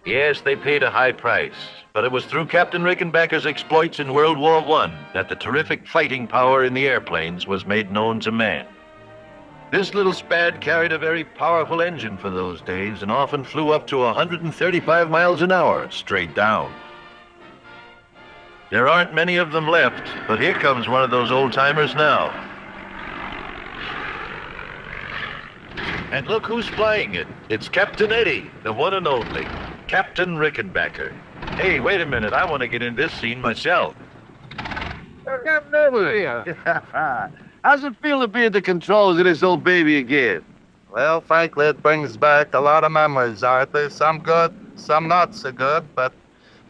Yes, they paid a high price, but it was through Captain Rickenbacker's exploits in World War I that the terrific fighting power in the airplanes was made known to man. This little Spad carried a very powerful engine for those days and often flew up to 135 miles an hour, straight down. There aren't many of them left, but here comes one of those old-timers now. And look who's flying it. It's Captain Eddie, the one and only, Captain Rickenbacker. Hey, wait a minute, I want to get in this scene myself. Captain Eddie. How's it feel to be at the controls of this old baby again? Well, frankly, it brings back a lot of memories, Arthur. Some good, some not so good, but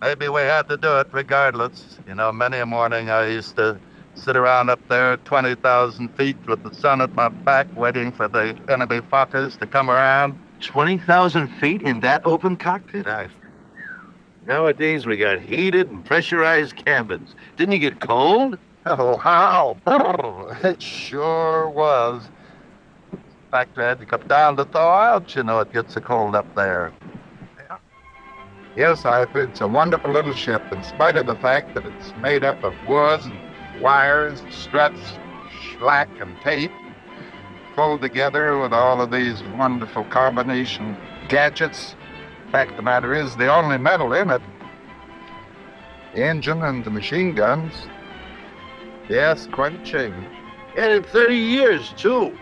maybe we had to do it regardless. You know, many a morning I used to sit around up there at 20,000 feet with the sun at my back waiting for the enemy fuckers to come around. 20,000 feet in that open cockpit? Nowadays we got heated and pressurized cabins. Didn't you get cold? Oh, how? It sure was. In fact, I had to come down to thaw out, you know, it gets so cold up there. Yes, Arthur, it's a wonderful little ship, in spite of the fact that it's made up of wood and wires, struts, slack, and tape, pulled together with all of these wonderful combination gadgets. The fact of the matter is, the only metal in it, the engine and the machine guns. Yes, quite a change. And in 30 years, too.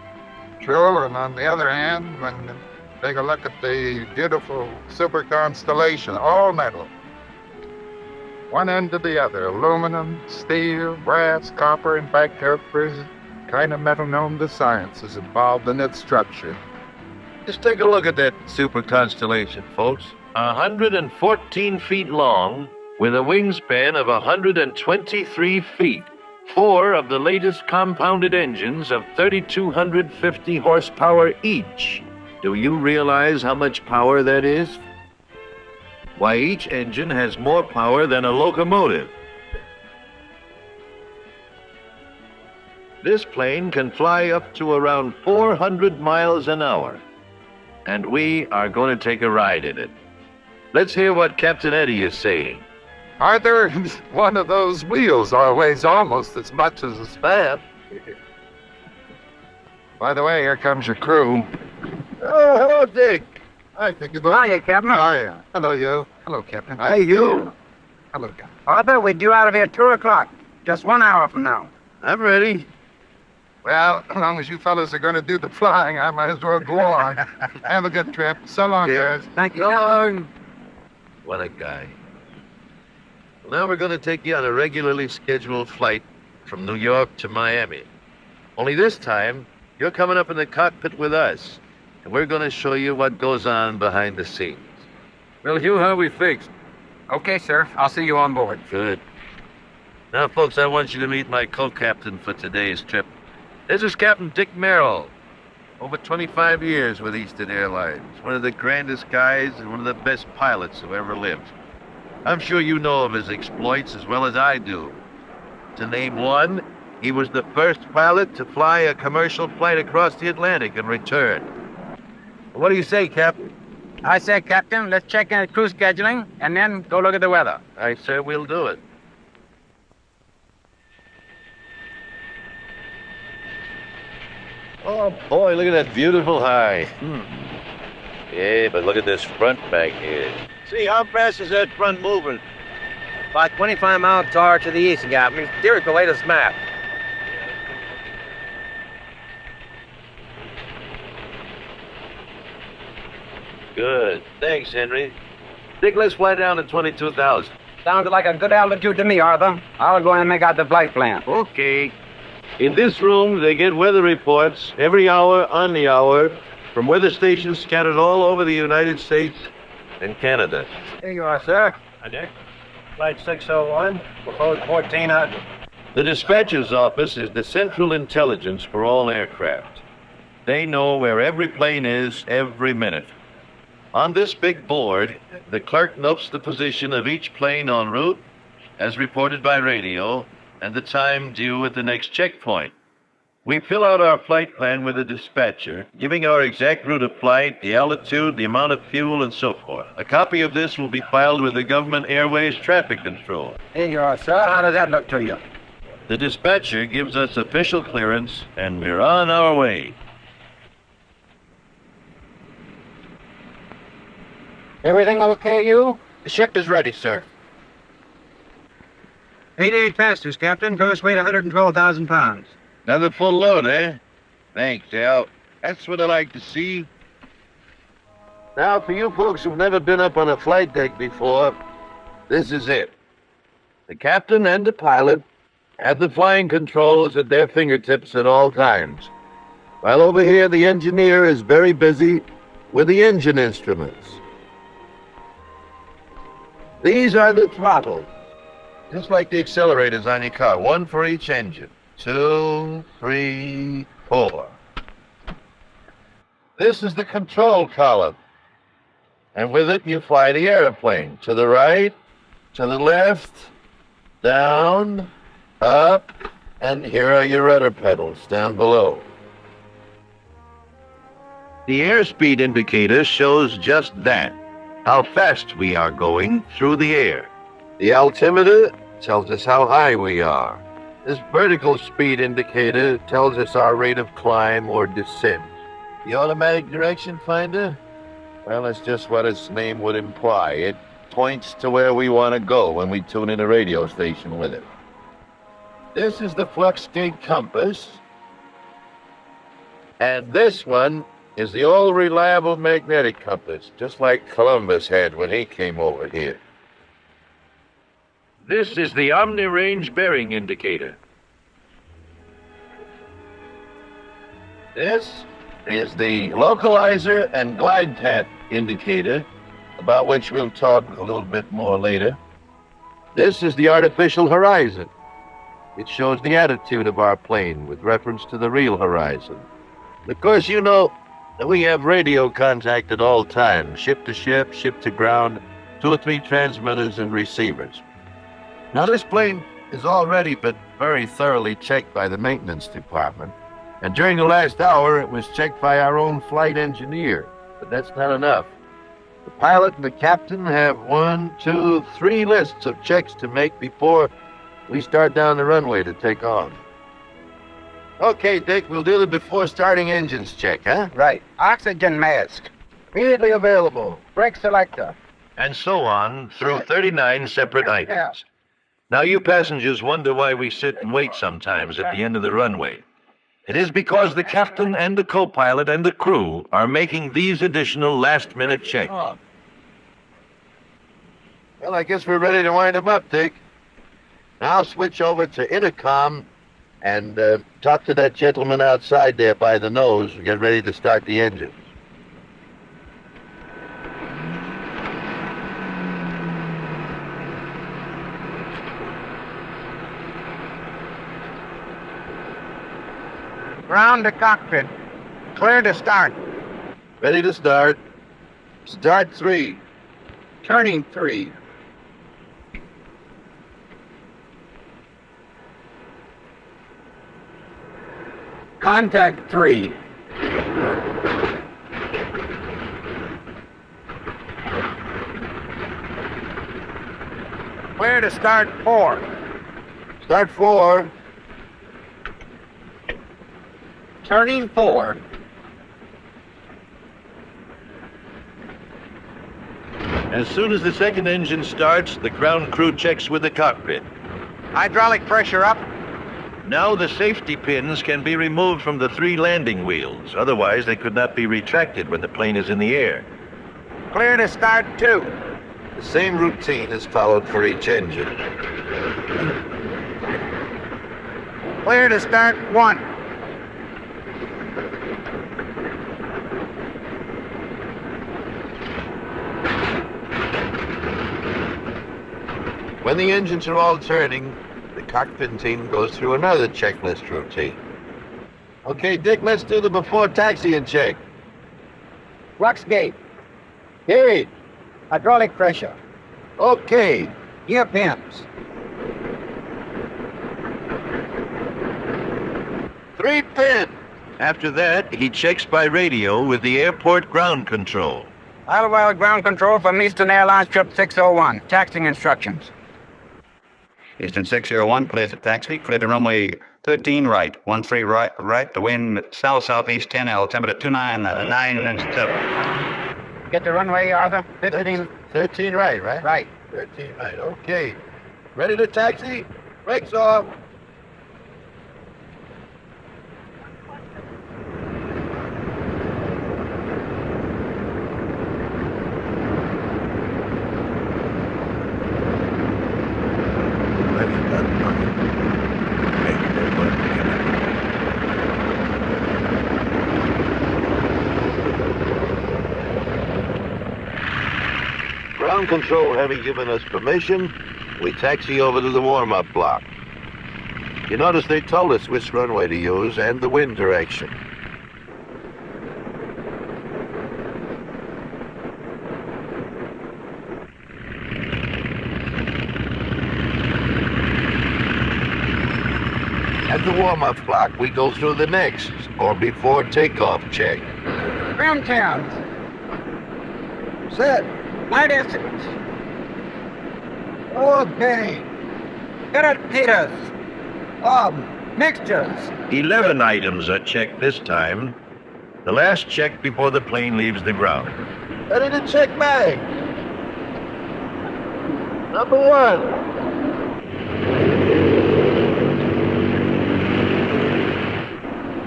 True, and on the other hand, when you take a look at the beautiful Super Constellation, all metal. One end to the other, aluminum, steel, brass, copper, in fact, every kind of metal known to science is involved in its structure. Just take a look at that Super Constellation, folks. 114 feet long, with a wingspan of 123 feet. 4 of the latest compounded engines of 3,250 horsepower each. Do you realize how much power that is? Why, each engine has more power than a locomotive. This plane can fly up to around 400 miles an hour, and we are going to take a ride in it. Let's hear what Captain Eddie is saying. Arthur, one of those wheels weighs almost as much as a span. By the way, here comes your crew. Oh, hello, Dick. Hi, Pickets. Hiya, Captain. Hiya. Hello, you. Hello, Captain. Hey, you. Hello, Captain. Arthur, we're due out of here 2 o'clock. Just 1 hour from now. I'm ready. Well, as long as you fellas are going to do the flying, I might as well go on. Have a good trip. So long, guys. Thank you. So long. What a guy. Now we're going to take you on a regularly scheduled flight from New York to Miami. Only this time, you're coming up in the cockpit with us, and we're going to show you what goes on behind the scenes. Well, Hugh, how are we fixed? Okay, sir. I'll see you on board. Good. Now, folks, I want you to meet my co-captain for today's trip. This is Captain Dick Merrill. Over 25 years with Eastern Airlines. One of the grandest guys and one of the best pilots who ever lived. I'm sure you know of his exploits as well as I do. To name one, he was the first pilot to fly a commercial flight across the Atlantic and return. What do you say, Captain? I say, Captain, let's check in crew scheduling and then go look at the weather. I say we'll do it. Oh, boy, look at that beautiful high. Yeah, but look at this front back here. See, how fast is that front moving? About 25 miles per hour to the east, Captain. Steer it the latest map. Good. Thanks, Henry. Dick, let's fly down to 22,000. Sounds like a good altitude to me, Arthur. I'll go and make out the flight plan. Okay. In this room, they get weather reports every hour on the hour from weather stations scattered all over the United States and Canada. Here you are, sir. Hi, Dick. Flight 601, proposed 1400. The dispatcher's office is the central intelligence for all aircraft. They know where every plane is every minute. On this big board, the clerk notes the position of each plane en route, as reported by radio, and the time due at the next checkpoint. We fill out our flight plan with the dispatcher, giving our exact route of flight, the altitude, the amount of fuel, and so forth. A copy of this will be filed with the Government Airways Traffic Control. Here you are, sir. How does that look to you? The dispatcher gives us official clearance, and we're on our way. Everything okay, you? The ship is ready, sir. 88 passengers, Captain. Gross weight 112,000 pounds. Another full load, eh? Thanks, Al. That's what I like to see. Now, for you folks who've never been up on a flight deck before, this is it. The captain and the pilot have the flying controls at their fingertips at all times. While over here, the engineer is very busy with the engine instruments. These are the throttles, just like the accelerators on your car, one for each engine. 2, 3, 4. This is the control column. And with it, you fly the airplane to the right, to the left, down, up, and here are your rudder pedals down below. The airspeed indicator shows just that, how fast we are going through the air. The altimeter tells us how high we are. This vertical speed indicator tells us our rate of climb or descent. The automatic direction finder? Well, that's just what its name would imply. It points to where we want to go when we tune in a radio station with it. This is the flux gate compass. And this one is the old reliable magnetic compass, just like Columbus had when he came over here. This is the omni-range bearing indicator. This is the localizer and glide path indicator, about which we'll talk a little bit more later. This is the artificial horizon. It shows the attitude of our plane with reference to the real horizon. Of course, you know that we have radio contact at all times, ship to ground, 2 or 3 transmitters and receivers. Now, this plane has already been very thoroughly checked by the maintenance department, and during the last hour, it was checked by our own flight engineer. But that's not enough. The pilot and the captain have 1, 2, 3 lists of checks to make before we start down the runway to take off. Okay, Dick, we'll do the before starting engines check, huh? Right. Oxygen mask. Immediately available. Brake selector. And so on through 39 separate items. Yeah. Now, you passengers wonder why we sit and wait sometimes at the end of the runway. It is because the captain and the co-pilot and the crew are making these additional last-minute checks. Oh. Well, I guess we're ready to wind them up, Dick. Now switch over to intercom and talk to that gentleman outside there by the nose and get ready to start the engines. Ground to cockpit. Clear to start. Ready to start. Start 3. Turning 3. Contact 3. Clear to start 4. Start 4. Turning 4. As soon as the second engine starts, the ground crew checks with the cockpit. Hydraulic pressure up. Now the safety pins can be removed from the 3 landing wheels. Otherwise, they could not be retracted when the plane is in the air. Clear to start 2. The same routine is followed for each engine. Clear to start 1. When the engines are all turning, the cockpit team goes through another checklist routine. Okay, Dick, let's do the before taxiing check. Flux gate. Period. Hydraulic pressure. Okay. Gear pins. 3 pin. After that, he checks by radio with the airport ground control. Idlewild ground control from Eastern Airlines trip 601. Taxiing instructions. Eastern 601, clear to taxi, clear to runway 13 right, 13 right, the wind south-southeast 10, altimeter 299 and 7. Get the runway, Arthur. 15. 13 right, right? Right. 13 right, okay. Ready to taxi? Brakes off. Ground control having given us permission, we taxi over to the warm-up block. You notice they told us which runway to use and the wind direction. At the warm-up block, we go through the next, or before takeoff check. Ground tabs. Set. Light instruments. Okay. Peters. Mixtures. 11 items are checked this time. The last check before the plane leaves the ground. Ready to check bag. Number 1.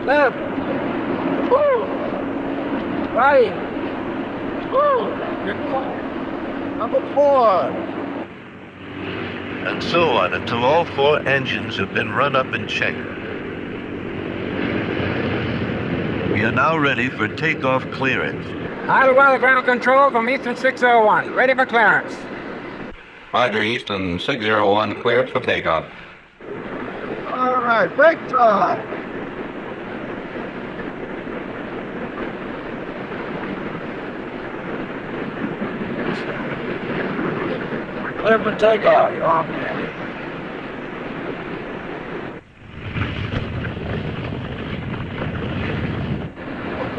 Left. Right. Number 4. And so on until all 4 engines have been run up and checked. We are now ready for takeoff clearance. Idle weather ground control from Eastern 601. Ready for clearance. Roger, Eastern 601, cleared for takeoff. All right, break time. Clear for takeoff.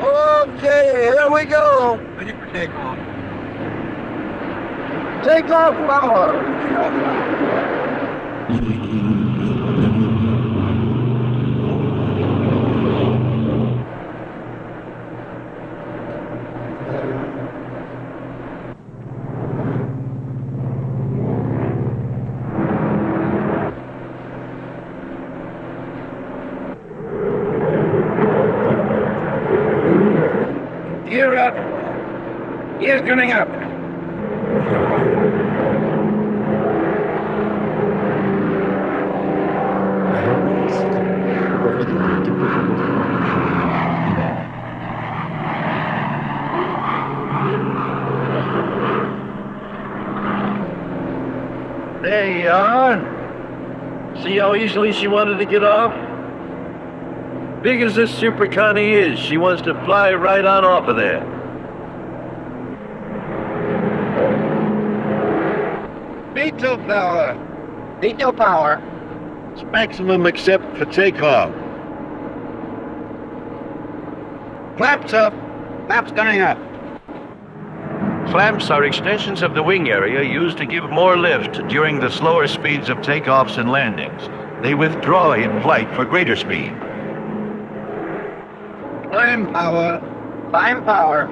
Okay, here we go. Ready for takeoff. Takeoff power. Gear up. Gear's turning up. There you are. See how easily she wanted to get off? Big as this Super Connie is, she wants to fly right on off of there. Veto power. Veto power. It's maximum except for takeoff. Flaps up. Flaps going up. Flaps are extensions of the wing area used to give more lift during the slower speeds of takeoffs and landings. They withdraw in flight for greater speed. Climb power. Climb power.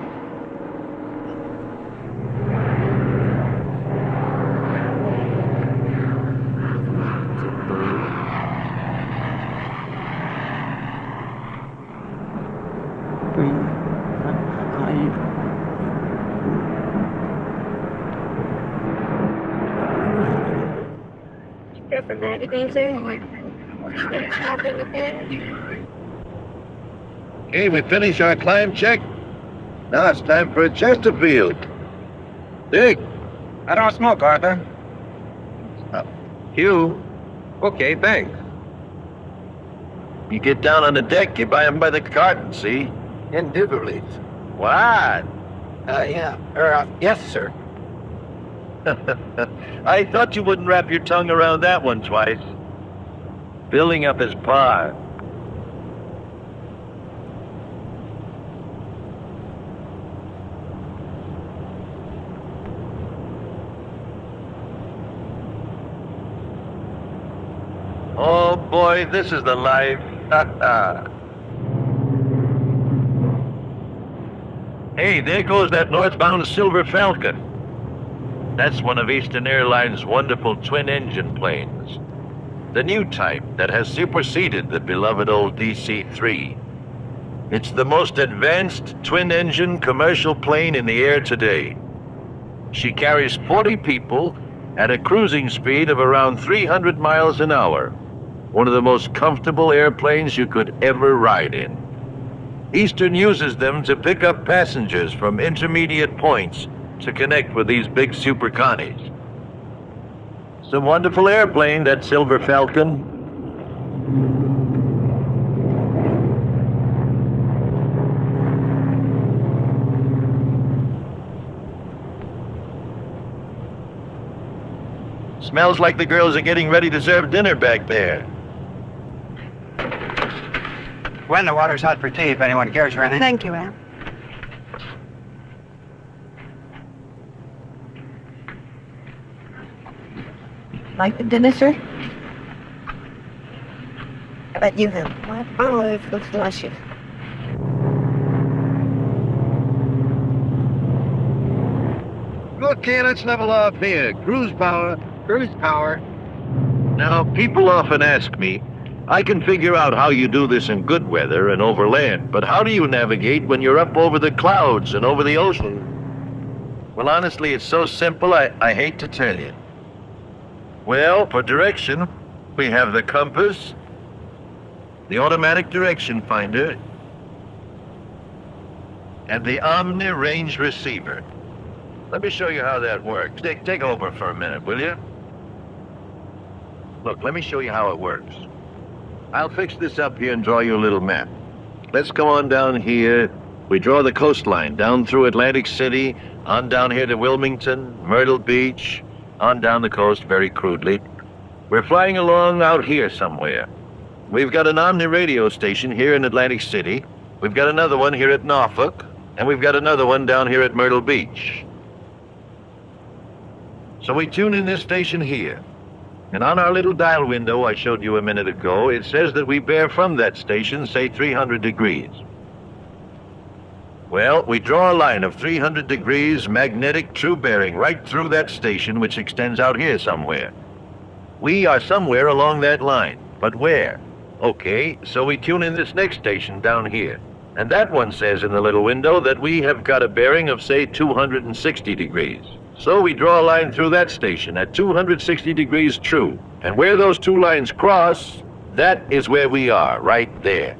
Okay, we finish our climb check. Now it's time for a Chesterfield. Dick. I don't smoke, Arthur. Hugh. Okay, thanks. You get down on the deck, you buy them by the carton, see? Indubitably. What? Yes, sir. I thought you wouldn't wrap your tongue around that one twice. Building up his par. Oh boy, this is the life. Hey, there goes that northbound Silver Falcon. That's one of Eastern Airlines' wonderful twin-engine planes. The new type that has superseded the beloved old DC-3. It's the most advanced twin-engine commercial plane in the air today. She carries 40 people at a cruising speed of around 300 miles an hour. One of the most comfortable airplanes you could ever ride in. Eastern uses them to pick up passengers from intermediate points to connect with these big Super Connies. It's a wonderful airplane, that Silver Falcon. Smells like the girls are getting ready to serve dinner back there. When the water's hot for tea, if anyone cares for anything. Thank you, Al. Like the dinner, sir? How about you, then? What? Oh, it looks delicious. Okay, let's level off here. Cruise power. Cruise power. Now, people often ask me, I can figure out how you do this in good weather and over land, but how do you navigate when you're up over the clouds and over the ocean? Well, honestly, it's so simple, I hate to tell you. Well, for direction, we have the compass, the automatic direction finder, and the Omni range receiver. Let me show you how that works. Take over for a minute, will you? Look, let me show you how it works. I'll fix this up here and draw you a little map. Let's go on down here. We draw the coastline down through Atlantic City, on down here to Wilmington, Myrtle Beach, on down the coast very crudely. We're flying along out here somewhere. We've got an Omni radio station here in Atlantic City. We've got another one here at Norfolk, and we've got another one down here at Myrtle Beach. So we tune in this station here. And on our little dial window I showed you a minute ago, it says that we bear from that station, say 300 degrees. Well, we draw a line of 300 degrees magnetic true bearing right through that station, which extends out here somewhere. We are somewhere along that line, but where? Okay, so we tune in this next station down here. And that one says in the little window that we have got a bearing of, say, 260 degrees. So we draw a line through that station at 260 degrees true. And where those two lines cross, that is where we are, right there.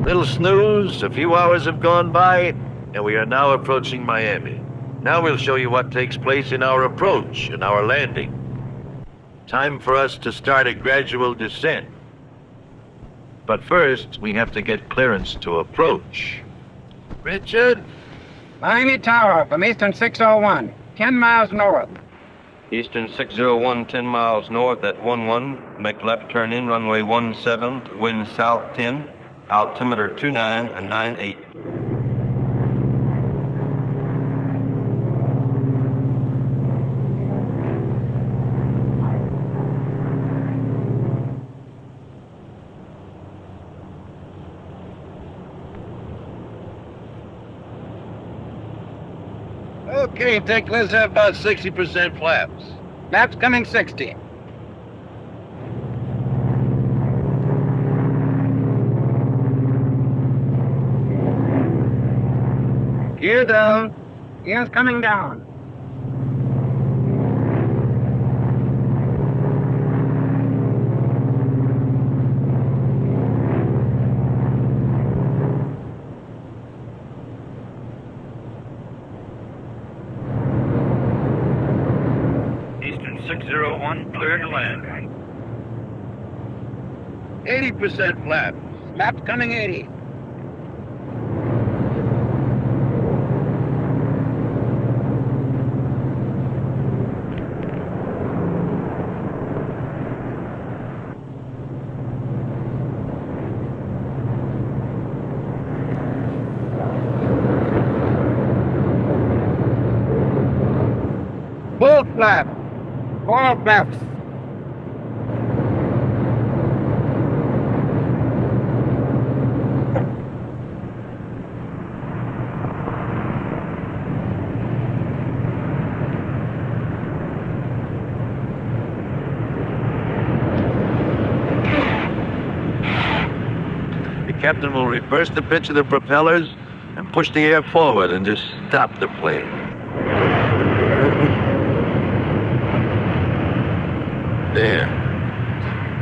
Little snooze, a few hours have gone by, and we are now approaching Miami. Now we'll show you what takes place in our approach and our landing. Time for us to start a gradual descent. But first, we have to get clearance to approach. Richard? Miami Tower from Eastern 601, 10 miles north. Eastern 601, 10 miles north at 11. Make left turn in, runway 17, wind south 10, altimeter 29 and 98. Okay, take, let's have about 60% flaps. Flaps coming 60. Gear down. Gear's coming down. Eastern 601, clear to land. 80% flaps. Flaps coming 80. Full flap. Full flaps. The captain will reverse the pitch of the propellers and push the air forward and just stop the plane. There.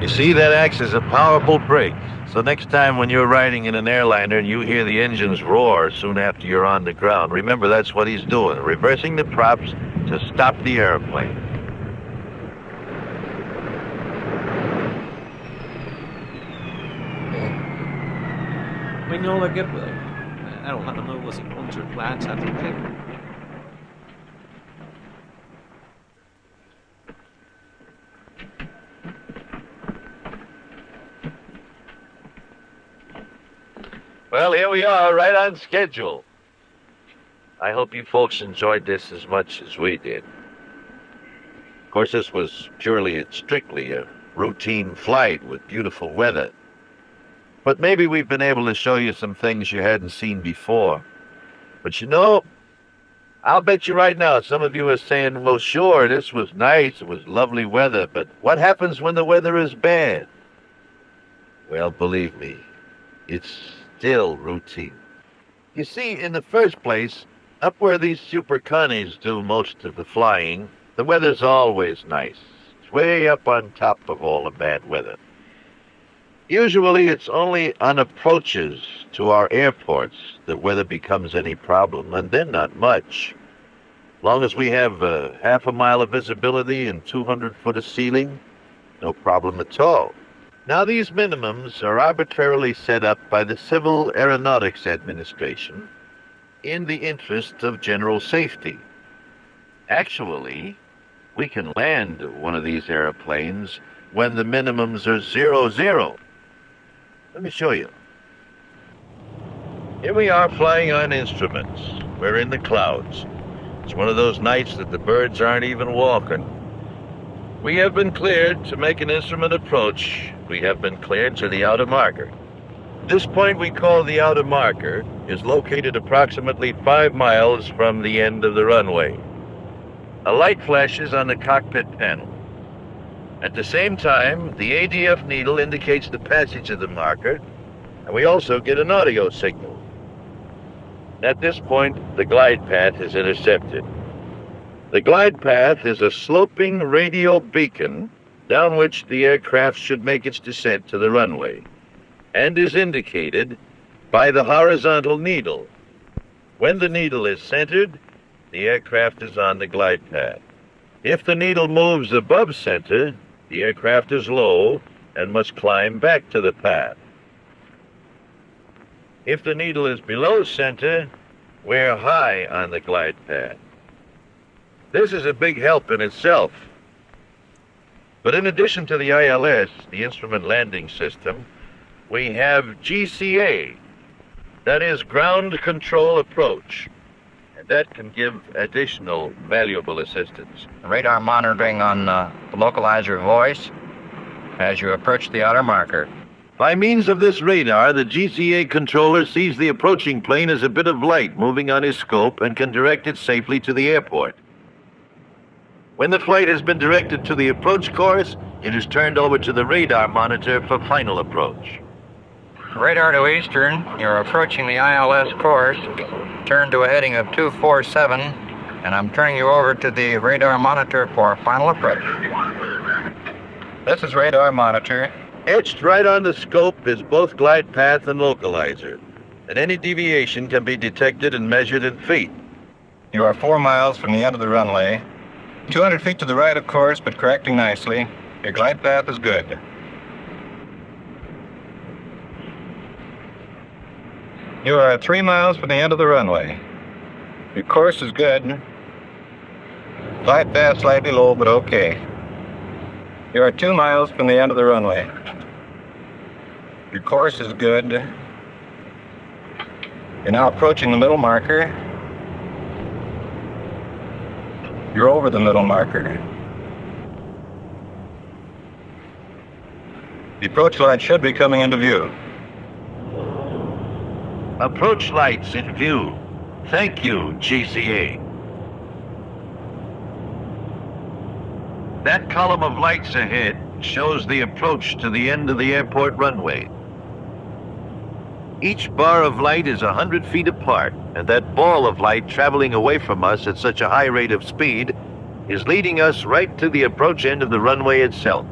You see, that acts as a powerful brake. So next time when you're riding in an airliner and you hear the engines roar soon after you're on the ground, remember that's what he's doing, reversing the props to stop the airplane. When you're like I don't know, was it counterclass, I think. Well, here we are, right on schedule. I hope you folks enjoyed this as much as we did. Of course, this was purely and strictly a routine flight with beautiful weather. But maybe we've been able to show you some things you hadn't seen before. But you know, I'll bet you right now some of you are saying, well, sure, this was nice, it was lovely weather, but what happens when the weather is bad? Well, believe me, it's still routine. You see, in the first place, up where these super connies do most of the flying, the weather's always nice. It's way up on top of all the bad weather. Usually it's only on approaches to our airports that weather becomes any problem, and then not much. Long as we have half a mile of visibility and 200 foot of ceiling, no problem at all. Now, these minimums are arbitrarily set up by the Civil Aeronautics Administration in the interest of general safety. Actually, we can land one of these airplanes when the minimums are 00. Let me show you. Here we are flying on instruments. We're in the clouds. It's one of those nights that the birds aren't even walking. We have been cleared to make an instrument approach. We have been cleared to the outer marker. This point we call the outer marker is located approximately 5 miles from the end of the runway. A light flashes on the cockpit panel. At the same time, the ADF needle indicates the passage of the marker, and we also get an audio signal. At this point, the glide path is intercepted. The glide path is a sloping radial beacon down which the aircraft should make its descent to the runway, and is indicated by the horizontal needle. When the needle is centered, the aircraft is on the glide path. If the needle moves above center, the aircraft is low and must climb back to the path. If the needle is below center, we're high on the glide path. This is a big help in itself. But in addition to the ILS, the Instrument Landing System, we have GCA, that is Ground Control Approach, and that can give additional valuable assistance. Radar monitoring on the localizer voice as you approach the outer marker. By means of this radar, the GCA controller sees the approaching plane as a bit of light moving on his scope and can direct it safely to the airport. When the flight has been directed to the approach course, it is turned over to the radar monitor for final approach. Radar to eastern, you're approaching the ILS course. Turn to a heading of 247, and I'm turning you over to the radar monitor for final approach. This is radar monitor. Etched right on the scope is both glide path and localizer, and any deviation can be detected and measured in feet. You are 4 miles from the end of the runway. 200 feet to the right, of course, but correcting nicely. Your glide path is good. You are 3 miles from the end of the runway. Your course is good. Glide path slightly low, but okay. You are 2 miles from the end of the runway. Your course is good. You're now approaching the middle marker. You're over the middle marker. The approach light should be coming into view. Approach lights in view. Thank you, GCA. That column of lights ahead shows the approach to the end of the airport runway. Each bar of light is 100 feet apart, and that ball of light traveling away from us at such a high rate of speed is leading us right to the approach end of the runway itself.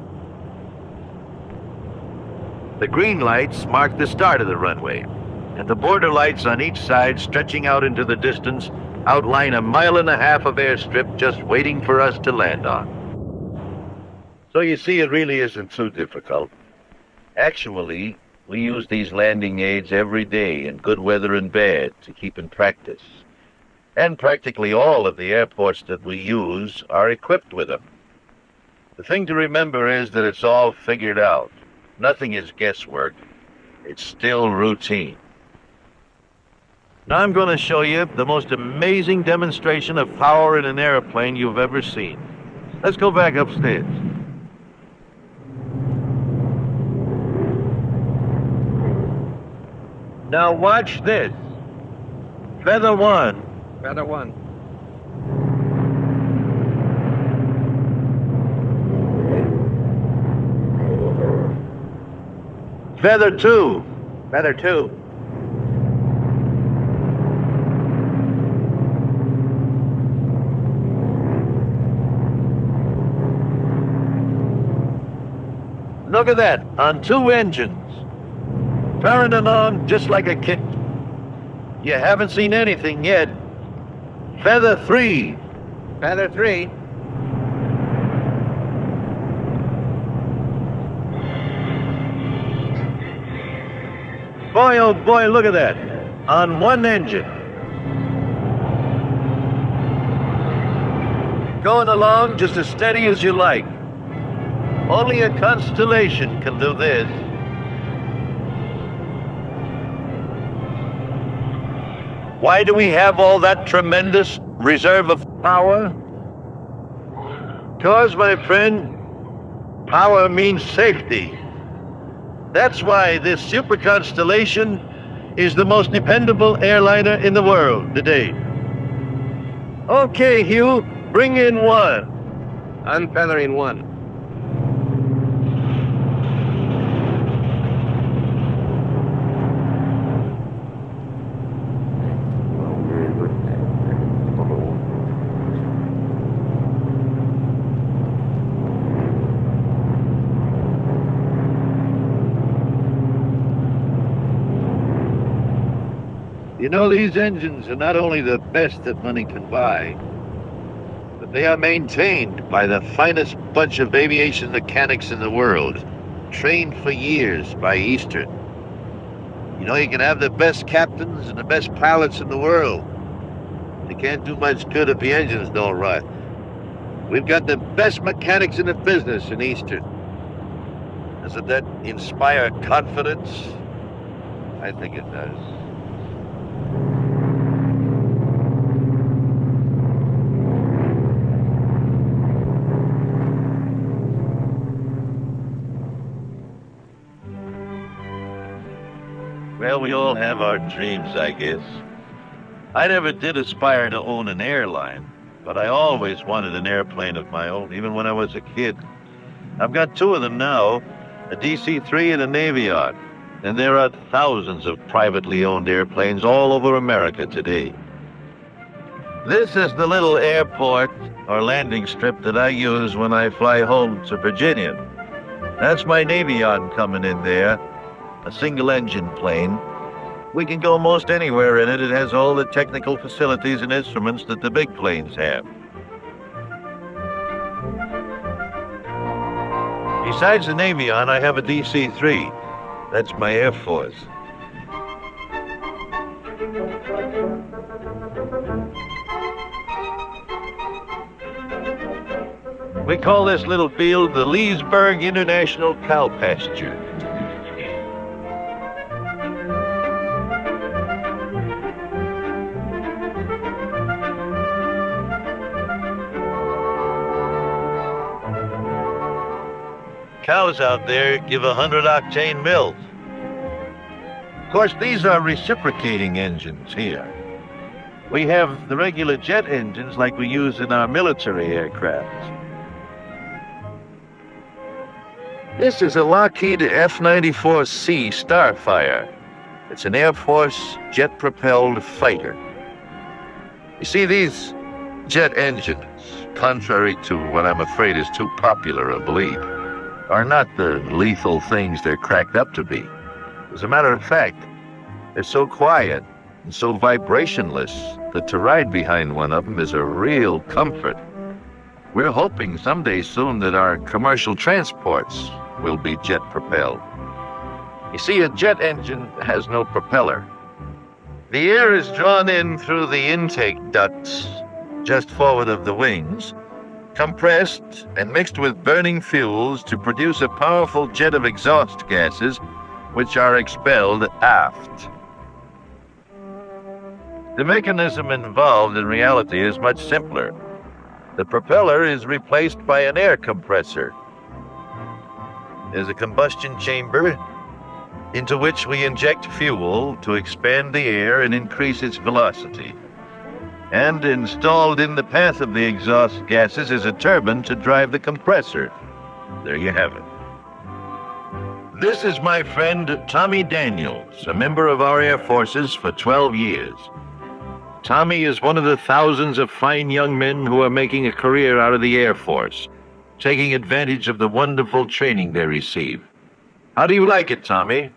The green lights mark the start of the runway, and the border lights on each side stretching out into the distance outline 1.5 miles of airstrip just waiting for us to land on. So you see, it really isn't too difficult. Actually, we use these landing aids every day in good weather and bad to keep in practice. And practically all of the airports that we use are equipped with them. The thing to remember is that it's all figured out. Nothing is guesswork. It's still routine. Now I'm going to show you the most amazing demonstration of power in an airplane you've ever seen. Let's go back upstairs. Now watch this. Feather 1. Feather 1. Feather 2. Feather 2. Look at that, on 2 engines. Faring along just like a kitten. You haven't seen anything yet. Feather 3. Feather 3. Boy, oh boy, look at that. On 1 engine. Going along just as steady as you like. Only a Constellation can do this. Why do we have all that tremendous reserve of power? 'Cause, my friend, power means safety. That's why this super Constellation is the most dependable airliner in the world today. Okay, Hugh, bring in 1. Unfeathering 1. You know, these engines are not only the best that money can buy, but they are maintained by the finest bunch of aviation mechanics in the world, trained for years by Eastern. You know, you can have the best captains and the best pilots in the world. They can't do much good if the engines don't run. We've got the best mechanics in the business in Eastern. Doesn't that inspire confidence? I think it does. Well, we all have our dreams, I guess. I never did aspire to own an airline, but I always wanted an airplane of my own, even when I was a kid. I've got 2 of them now, a DC-3 and an Aviation, and there are thousands of privately owned airplanes all over America today. This is the little airport or landing strip that I use when I fly home to Virginia. That's my Aviation coming in there. A single-engine plane. We can go most anywhere in it. It has all the technical facilities and instruments that the big planes have. Besides the Aviation, I have a DC-3. That's my Air Force. We call this little field the Leesburg International Cow Pasture. Cows out there give 100-octane milk. Of course, these are reciprocating engines here. We have the regular jet engines like we use in our military aircraft. This is a Lockheed F-94C Starfire. It's an Air Force jet-propelled fighter. You see, these jet engines, contrary to what I'm afraid is too popular a belief, are not the lethal things they're cracked up to be. As a matter of fact, they're so quiet and so vibrationless that to ride behind one of them is a real comfort. We're hoping someday soon that our commercial transports will be jet-propelled. You see, a jet engine has no propeller. The air is drawn in through the intake ducts just forward of the wings, compressed and mixed with burning fuels to produce a powerful jet of exhaust gases which are expelled aft. The mechanism involved in reality is much simpler. The propeller is replaced by an air compressor. There's a combustion chamber into which we inject fuel to expand the air and increase its velocity. And installed in the path of the exhaust gases is a turbine to drive the compressor. There you have it. This is my friend Tommy Daniels, a member of our Air Forces for 12 years. Tommy is one of the thousands of fine young men who are making a career out of the Air Force. taking advantage of the wonderful training they receive. How do you like it, Tommy?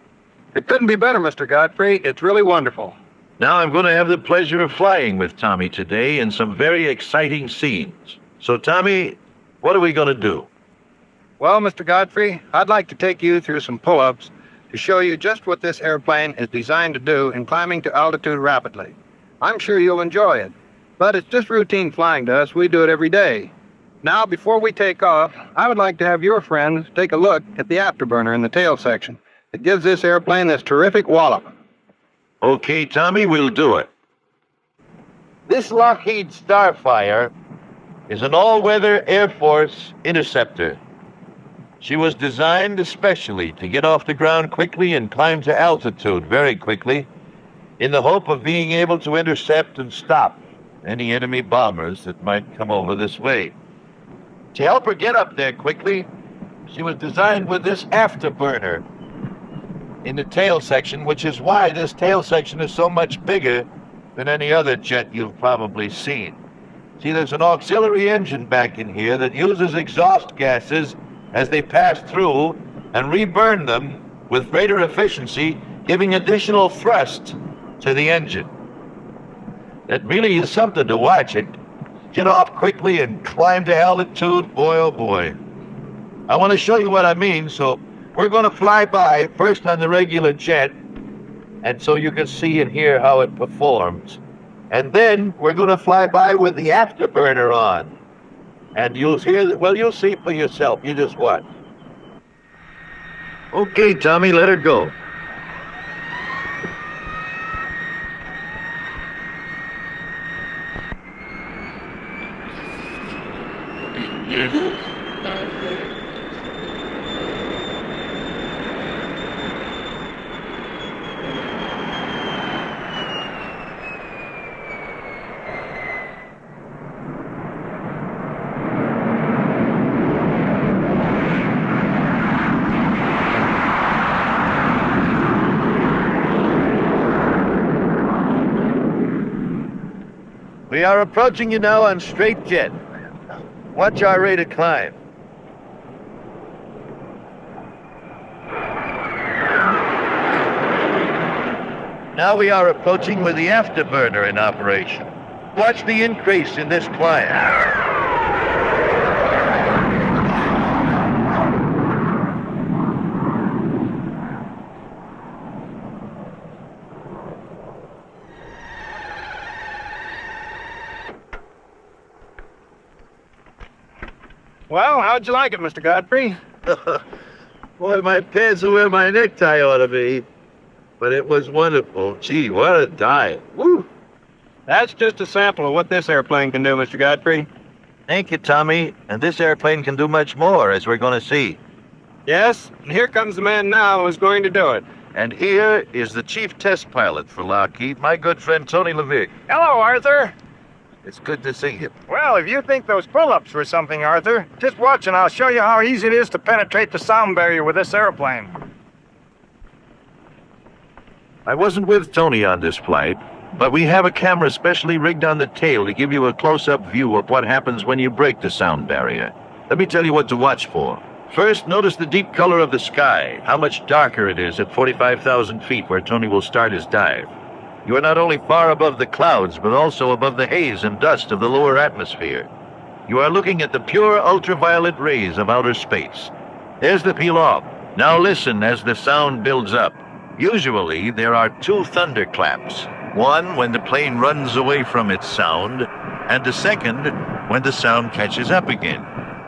It couldn't be better, Mr. Godfrey. It's really wonderful. Now I'm going to have the pleasure of flying with Tommy today in some very exciting scenes. So, Tommy, what are we going to do? Well, Mr. Godfrey, I'd like to take you through some pull-ups to show you just what this airplane is designed to do in climbing to altitude rapidly. I'm sure you'll enjoy it, but it's just routine flying to us. We do it every day. Now, before we take off, I would like to have your friends take a look at the afterburner in the tail section. It gives this airplane this terrific wallop. Okay, Tommy, we'll do it. This Lockheed Starfire is an all-weather Air Force interceptor. She was designed especially to get off the ground quickly and climb to altitude very quickly in the hope of being able to intercept and stop any enemy bombers that might come over this way. To help her get up there quickly, she was designed with this afterburner in the tail section, which is why this tail section is so much bigger than any other jet you've probably seen. See, there's an auxiliary engine back in here that uses exhaust gases as they pass through and reburn them with greater efficiency, giving additional thrust to the engine. That really is something to watch. It get off quickly and climb to altitude, boy oh boy. I want to show you what I mean, so we're going to fly by first on the regular jet, and so you can see and hear how it performs. And then we're going to fly by with the afterburner on. And you'll hear, well, you'll see for yourself. You just watch. Okay, Tommy, let her go. We are approaching you now on straight jet. Watch our rate of climb. Now we are approaching with the afterburner in operation. Watch the increase in this climb. Well, how'd you like it, Mr. Godfrey? Boy, my pants are where my necktie ought to be. But it was wonderful. Gee, what a dive. Woo! That's just a sample of what this airplane can do, Mr. Godfrey. Thank you, Tommy. And this airplane can do much more, as we're going to see. Yes, and here comes the man now who's going to do it. And here is the chief test pilot for Lockheed, my good friend Tony Levick. Hello, Arthur. It's good to see you. Well, if you think those pull-ups were something, Arthur, just watch and I'll show you how easy it is to penetrate the sound barrier with this airplane. I wasn't with Tony on this flight, but we have a camera specially rigged on the tail to give you a close-up view of what happens when you break the sound barrier. Let me tell you what to watch for. First, notice the deep color of the sky, how much darker it is at 45,000 feet where Tony will start his dive. You are not only far above the clouds, but also above the haze and dust of the lower atmosphere. You are looking at the pure ultraviolet rays of outer space. There's the peel off. Now listen as the sound builds up. Usually, there are two thunderclaps. One when the plane runs away from its sound, and the second when the sound catches up again.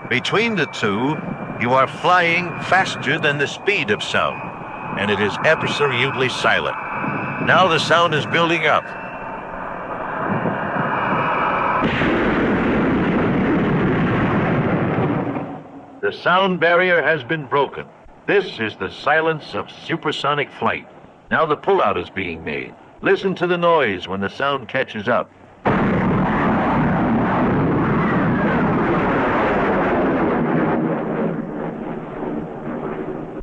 Between the two, you are flying faster than the speed of sound, and it is absolutely silent. Now the sound is building up. The sound barrier has been broken. This is the silence of supersonic flight. Now the pullout is being made. Listen to the noise when the sound catches up.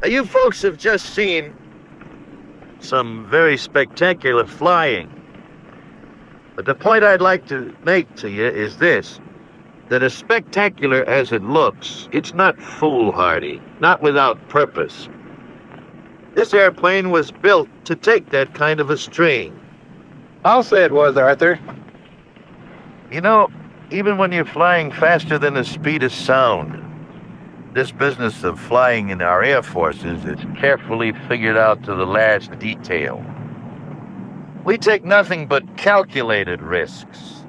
You folks have just seen some very spectacular flying. But the point I'd like to make to you is this. that as spectacular as it looks, it's not foolhardy, not without purpose. This airplane was built to take that kind of a strain. I'll say it was, Arthur. You know, even when you're flying faster than the speed of sound, this business of flying in our air forces is carefully figured out to the last detail. We take nothing but calculated risks.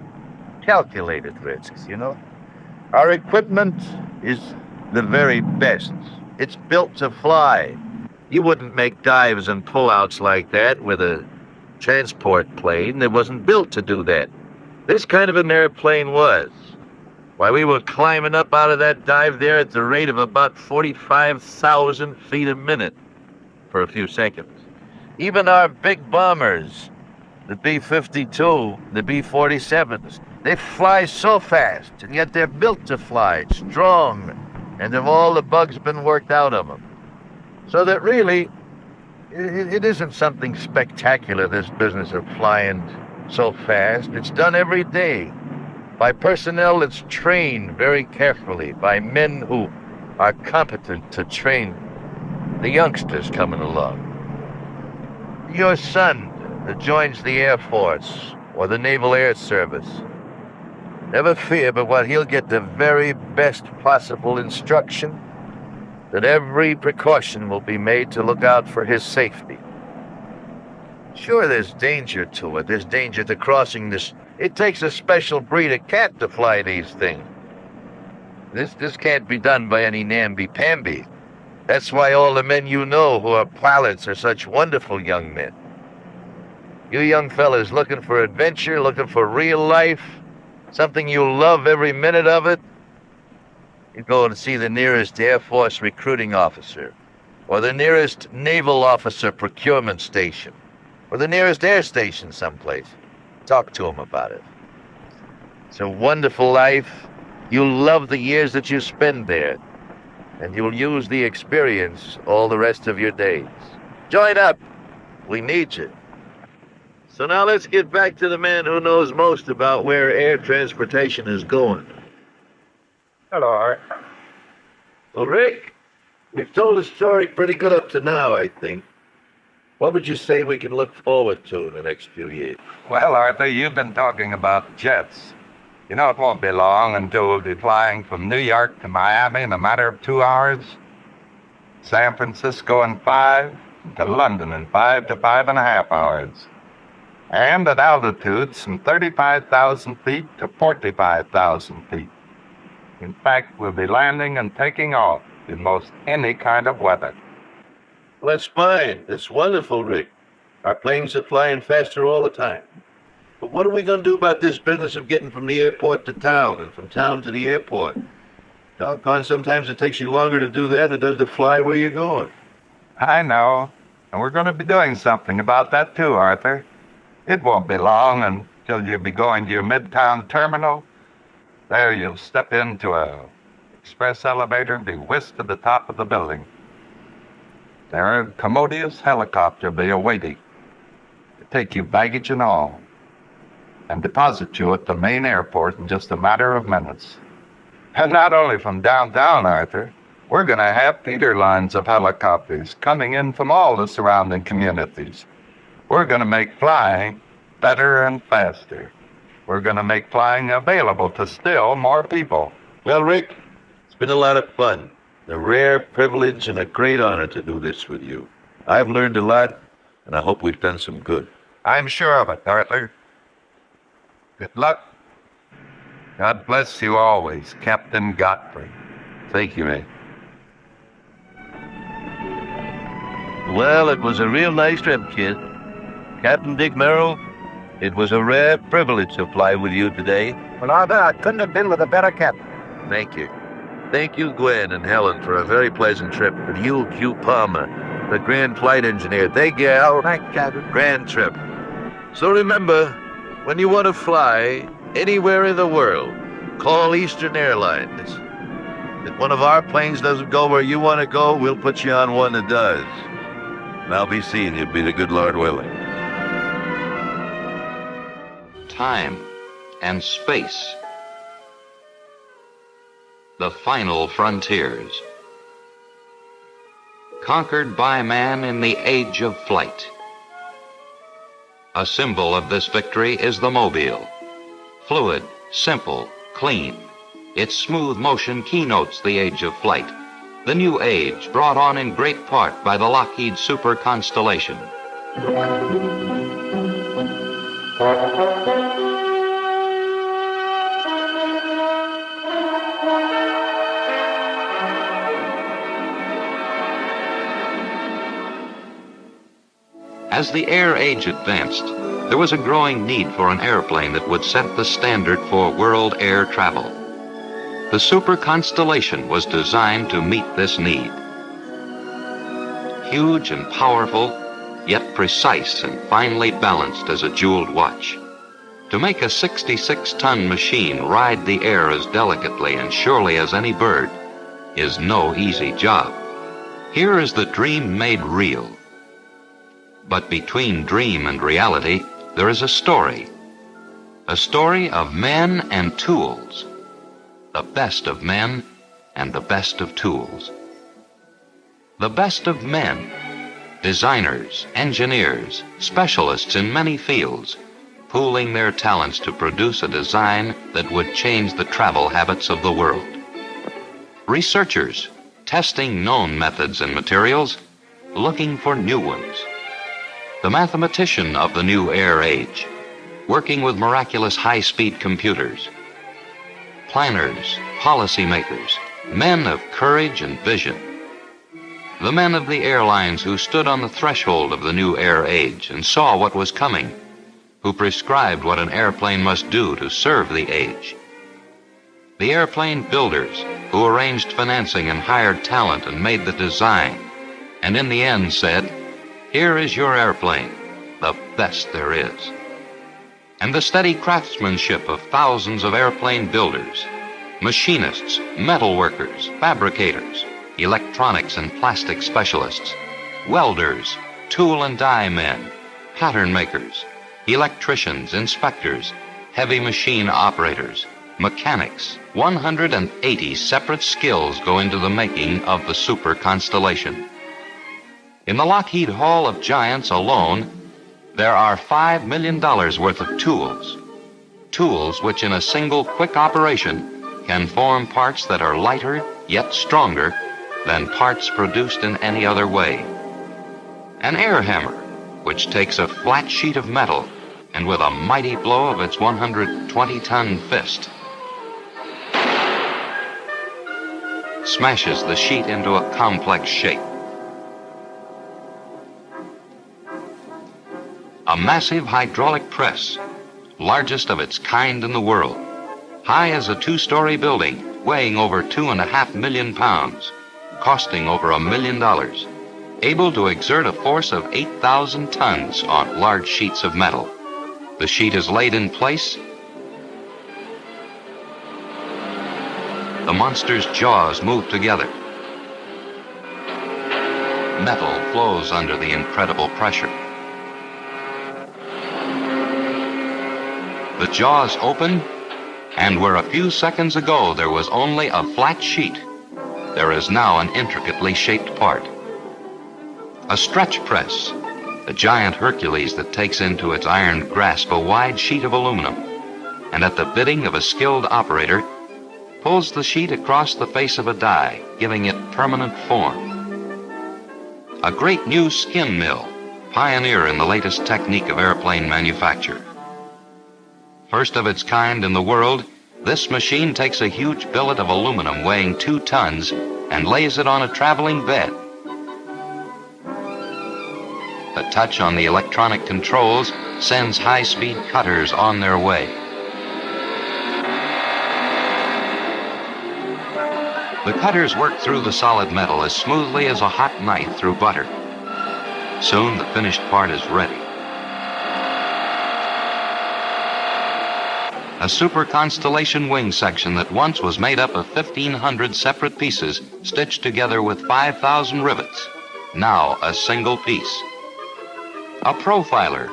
Calculated risks, you know? Our equipment is the very best. It's built to fly. You wouldn't make dives and pullouts like that with a transport plane that wasn't built to do that. This kind of an airplane was. Why, we were climbing up out of that dive there at the rate of about 45,000 feet a minute for a few seconds. Even our big bombers, the B-52, the B-47s, they fly so fast, and yet they're built to fly, strong, and have all the bugs been worked out of them. So that really, it isn't something spectacular, this business of flying so fast. It's done every day by personnel that's trained very carefully, by men who are competent to train the youngsters coming along. Your son that joins the Air Force or the Naval Air Service, never fear but what he'll get the very best possible instruction, that every precaution will be made to look out for his safety. Sure, there's danger to it. There's danger to crossing this. It takes a special breed of cat to fly these things. This can't be done by any namby-pamby. That's why all the men you know who are pilots are such wonderful young men. You young fellas looking for adventure, looking for real life, something you'll love every minute of it, you go and see the nearest Air Force recruiting officer, or the nearest naval officer procurement station, or the nearest air station someplace. Talk to them about it. It's a wonderful life. You'll love the years that you spend there, and you'll use the experience all the rest of your days. Join up. We need you. So now let's get back to the man who knows most about where air transportation is going. Hello, Art. Well, Rick, we've told the story pretty good up to now, I think. What would you say we can look forward to in the next few years? Well, Arthur, you've been talking about jets. You know, it won't be long until we'll be flying from New York to Miami in a matter of 2 hours, San Francisco in 5, to London in 5 to 5.5 hours, and at altitudes from 35,000 feet to 45,000 feet. In fact, we'll be landing and taking off in most any kind of weather. Well, that's fine. That's wonderful, Rick. Our planes are flying faster all the time. But what are we going to do about this business of getting from the airport to town and from town to the airport? Doggone, sometimes it takes you longer to do that than it does to fly where you're going. I know, and we're going to be doing something about that too, Arthur. It won't be long until you'll be going to your midtown terminal. There you'll step into a express elevator and be whisked to the top of the building. There, a commodious helicopter will be awaiting to take you, baggage and all, and deposit you at the main airport in just a matter of minutes. And not only from downtown, Arthur, we're going to have feeder lines of helicopters coming in from all the surrounding communities. We're going to make flying better and faster. We're going to make flying available to still more people. Well, Rick, it's been a lot of fun. A rare privilege and a great honor to do this with you. I've learned a lot, and I hope we've done some good. I'm sure of it, Arthur. Good luck. God bless you always, Captain Godfrey. Thank you, Ray. Well, it was a real nice trip, kid. Captain Dick Merrill, it was a rare privilege to fly with you today. Well, Arthur, I couldn't have been with a better captain. Thank you. Thank you, Gwen and Helen, for a very pleasant trip. And you, Q Palmer, the grand flight engineer. Thank you, Al. Thanks, Captain. Grand trip. So remember, when you want to fly anywhere in the world, call Eastern Airlines. If one of our planes doesn't go where you want to go, we'll put you on one that does. And I'll be seeing you, be the good Lord willing. Time and space. the final frontiers. Conquered by man in the age of flight. A symbol of this victory is the Mobile. Fluid, simple, clean. Its smooth motion keynotes the age of flight, the new age brought on in great part by the Lockheed Super Constellation. As the air age advanced, there was a growing need for an airplane that would set the standard for world air travel. The Super Constellation was designed to meet this need. Huge and powerful, yet precise and finely balanced as a jeweled watch. To make a 66-ton machine ride the air as delicately and surely as any bird is no easy job. Here is the dream made real. But between dream and reality, there is a story of men and tools, the best of men and the best of tools. The best of men, designers, engineers, specialists in many fields, pooling their talents to produce a design that would change the travel habits of the world. Researchers, testing known methods and materials, looking for new ones. The mathematician of the new air age, working with miraculous high-speed computers. Planners, policymakers, men of courage and vision. The men of the airlines who stood on the threshold of the new air age and saw what was coming, who prescribed what an airplane must do to serve the age. The airplane builders who arranged financing and hired talent and made the design, and in the end said, "Here is your airplane, the best there is." And the steady craftsmanship of thousands of airplane builders, machinists, metal workers, fabricators, electronics and plastic specialists, welders, tool and die men, pattern makers, electricians, inspectors, heavy machine operators, mechanics. 180 separate skills go into the making of the Super Constellation. In the Lockheed Hall of Giants alone, there are $5 million worth of tools. Tools which in a single quick operation can form parts that are lighter yet stronger than parts produced in any other way. An air hammer, which takes a flat sheet of metal and with a mighty blow of its 120-ton fist, smashes the sheet into a complex shape. A massive hydraulic press, largest of its kind in the world, high as a 2-story building, weighing over 2.5 million pounds, costing over $1 million, able to exert a force of 8,000 tons on large sheets of metal. The sheet is laid in place. The monster's jaws move together. Metal flows under the incredible pressure. The jaws open, and where a few seconds ago there was only a flat sheet, there is now an intricately shaped part. A stretch press, the giant Hercules that takes into its iron grasp a wide sheet of aluminum, and at the bidding of a skilled operator, pulls the sheet across the face of a die, giving it permanent form. A great new skin mill, pioneer in the latest technique of airplane manufacture. First of its kind in the world, this machine takes a huge billet of aluminum weighing 2 tons and lays it on a traveling bed. A touch on the electronic controls sends high-speed cutters on their way. The cutters work through the solid metal as smoothly as a hot knife through butter. Soon the finished part is ready. A Super Constellation wing section that once was made up of 1,500 separate pieces stitched together with 5,000 rivets, now a single piece. A profiler,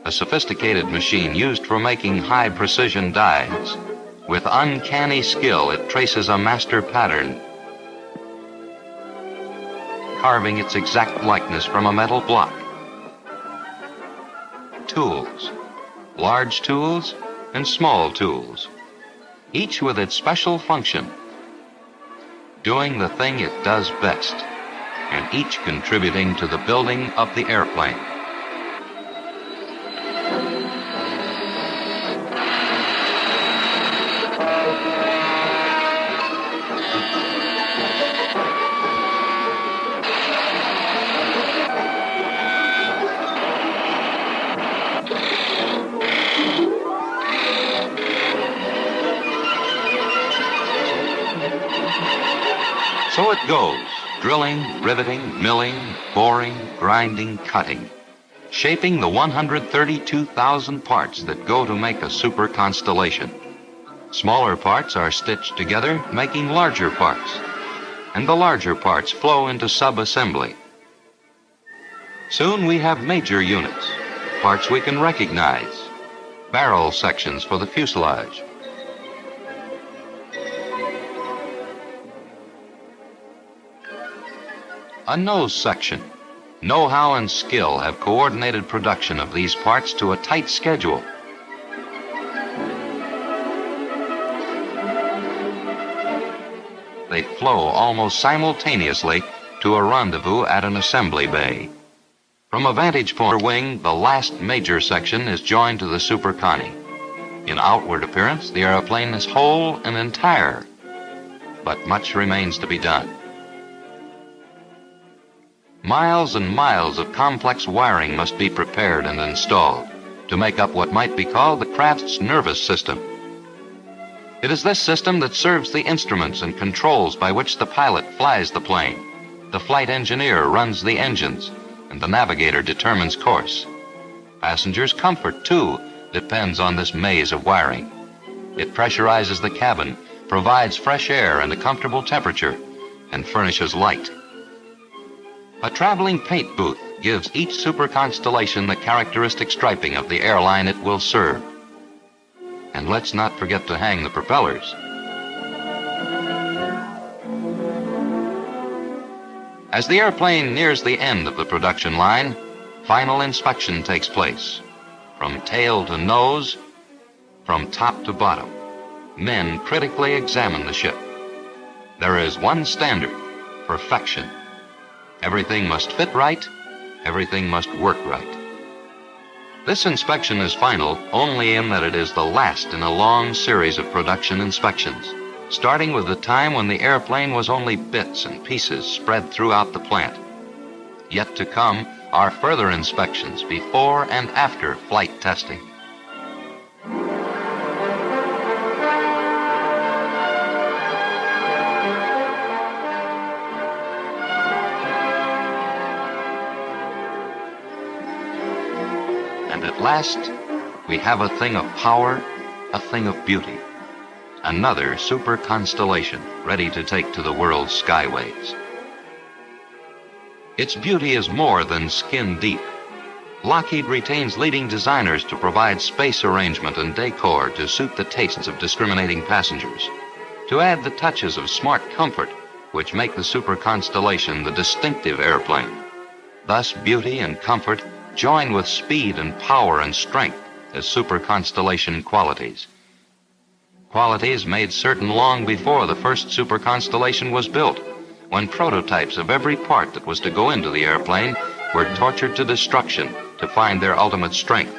a sophisticated machine used for making high-precision dies. With uncanny skill, it traces a master pattern, carving its exact likeness from a metal block. Tools, large tools and small tools, each with its special function, doing the thing it does best, and each contributing to the building of the airplane. So it goes, drilling, riveting, milling, boring, grinding, cutting, shaping the 132,000 parts that go to make a super constellation. Smaller parts are stitched together, making larger parts, and the larger parts flow into sub-assembly. Soon we have major units, parts we can recognize, barrel sections for the fuselage, a nose section. Know-how and skill have coordinated production of these parts to a tight schedule. They flow almost simultaneously to a rendezvous at an assembly bay. From a vantage point wing, the last major section is joined to the Super Connie. In outward appearance, the airplane is whole and entire, but much remains to be done. Miles and miles of complex wiring must be prepared and installed to make up what might be called the craft's nervous system. It is this system that serves the instruments and controls by which the pilot flies the plane. The flight engineer runs the engines, and the navigator determines course. Passengers' comfort, too, depends on this maze of wiring. It pressurizes the cabin, provides fresh air and a comfortable temperature, and furnishes light. A traveling paint booth gives each super constellation the characteristic striping of the airline it will serve. And let's not forget to hang the propellers. As the airplane nears the end of the production line, final inspection takes place. From tail to nose, from top to bottom, men critically examine the ship. There is one standard: perfection. Everything must fit right, everything must work right. This inspection is final only in that it is the last in a long series of production inspections, starting with the time when the airplane was only bits and pieces spread throughout the plant. Yet to come are further inspections before and after flight testing. And at last, we have a thing of power, a thing of beauty. Another super constellation ready to take to the world's skyways. Its beauty is more than skin deep. Lockheed retains leading designers to provide space arrangement and decor to suit the tastes of discriminating passengers, to add the touches of smart comfort which make the super constellation the distinctive airplane. Thus, beauty and comfort join with speed and power and strength as super constellation qualities. Qualities made certain long before the first super constellation was built, when prototypes of every part that was to go into the airplane were tortured to destruction to find their ultimate strength,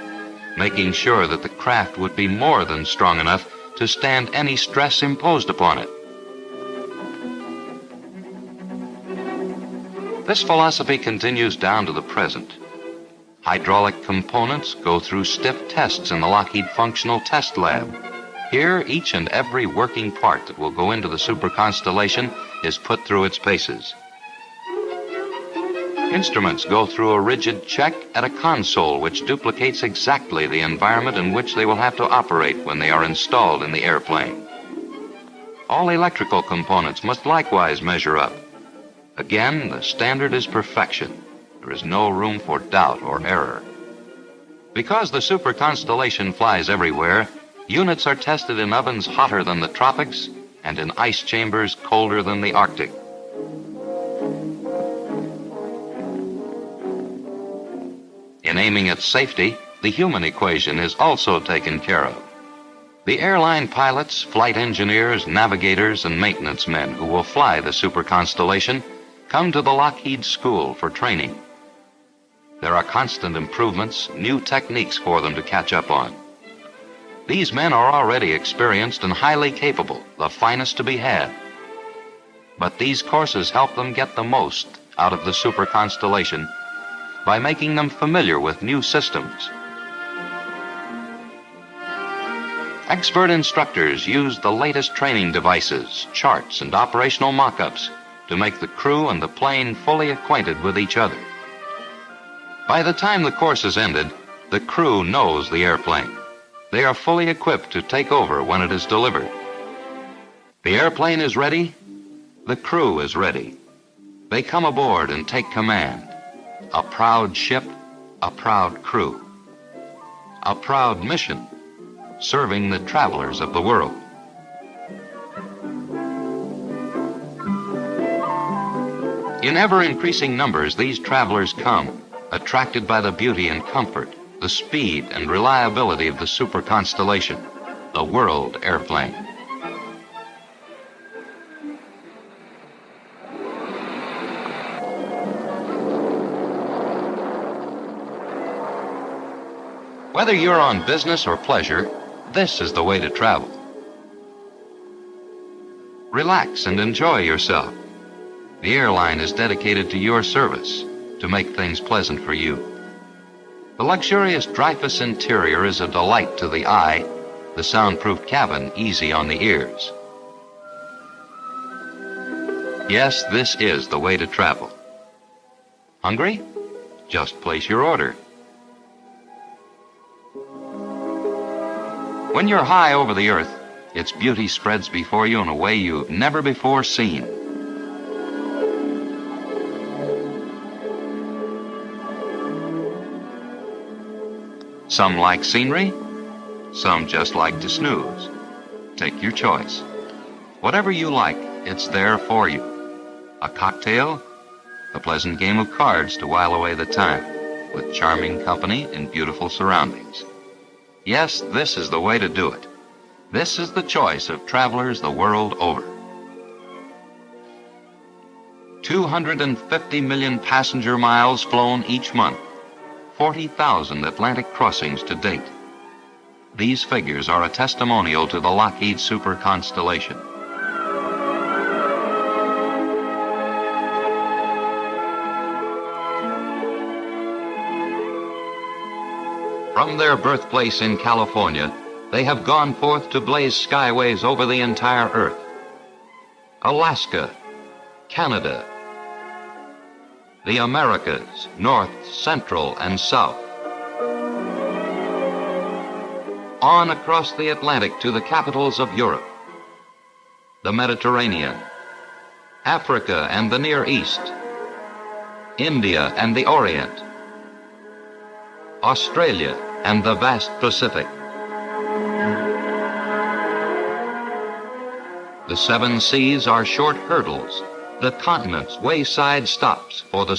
making sure that the craft would be more than strong enough to stand any stress imposed upon it. This philosophy continues down to the present. Hydraulic components go through stiff tests in the Lockheed Functional Test Lab. Here, each and every working part that will go into the super constellation is put through its paces. Instruments go through a rigid check at a console which duplicates exactly the environment in which they will have to operate when they are installed in the airplane. All electrical components must likewise measure up. Again, the standard is perfection. There is no room for doubt or error. Because the super constellation flies everywhere, Units are tested in ovens hotter than the tropics and in ice chambers colder than the Arctic. In aiming at safety, the human equation is also taken care of. The airline pilots, flight engineers, navigators, and maintenance men who will fly the Super Constellation come to the Lockheed School for training. There are constant improvements, new techniques for them to catch up on. These men are already experienced and highly capable, the finest to be had. But these courses help them get the most out of the Super Constellation by making them familiar with new systems. Expert instructors use the latest training devices, charts, and operational mock-ups to make the crew and the plane fully acquainted with each other. By the time the course is ended, the crew knows the airplane. They are fully equipped to take over when it is delivered. The airplane is ready, the crew is ready. They come aboard and take command. A proud ship, a proud crew. A proud mission, serving the travelers of the world. In ever-increasing numbers, these travelers come, attracted by the beauty and comfort, the speed and reliability of the Super Constellation, the world airplane. Whether you're on business or pleasure, this is the way to travel. Relax and enjoy yourself. The airline is dedicated to your service, to make things pleasant for you. The luxurious Dreyfus interior is a delight to the eye, the soundproof cabin easy on the ears. Yes, this is the way to travel. Hungry? Just place your order. When you're high over the earth, its beauty spreads before you in a way you've never before seen. Some like scenery, some just like to snooze. Take your choice. Whatever you like, it's there for you. A cocktail, a pleasant game of cards to while away the time, with charming company and beautiful surroundings. Yes, this is the way to do it. This is the choice of travelers the world over. 250 million passenger miles flown each month. 40,000 Atlantic crossings to date. These figures are a testimonial to the Lockheed Super Constellation. From their birthplace in California, they have gone forth to blaze skyways over the entire Earth. Alaska, Canada, the Americas, North, Central, and South. On across the Atlantic to the capitals of Europe, the Mediterranean, Africa and the Near East, India and the Orient, Australia and the vast Pacific. The 7 seas are short hurdles, the continents wayside stops for the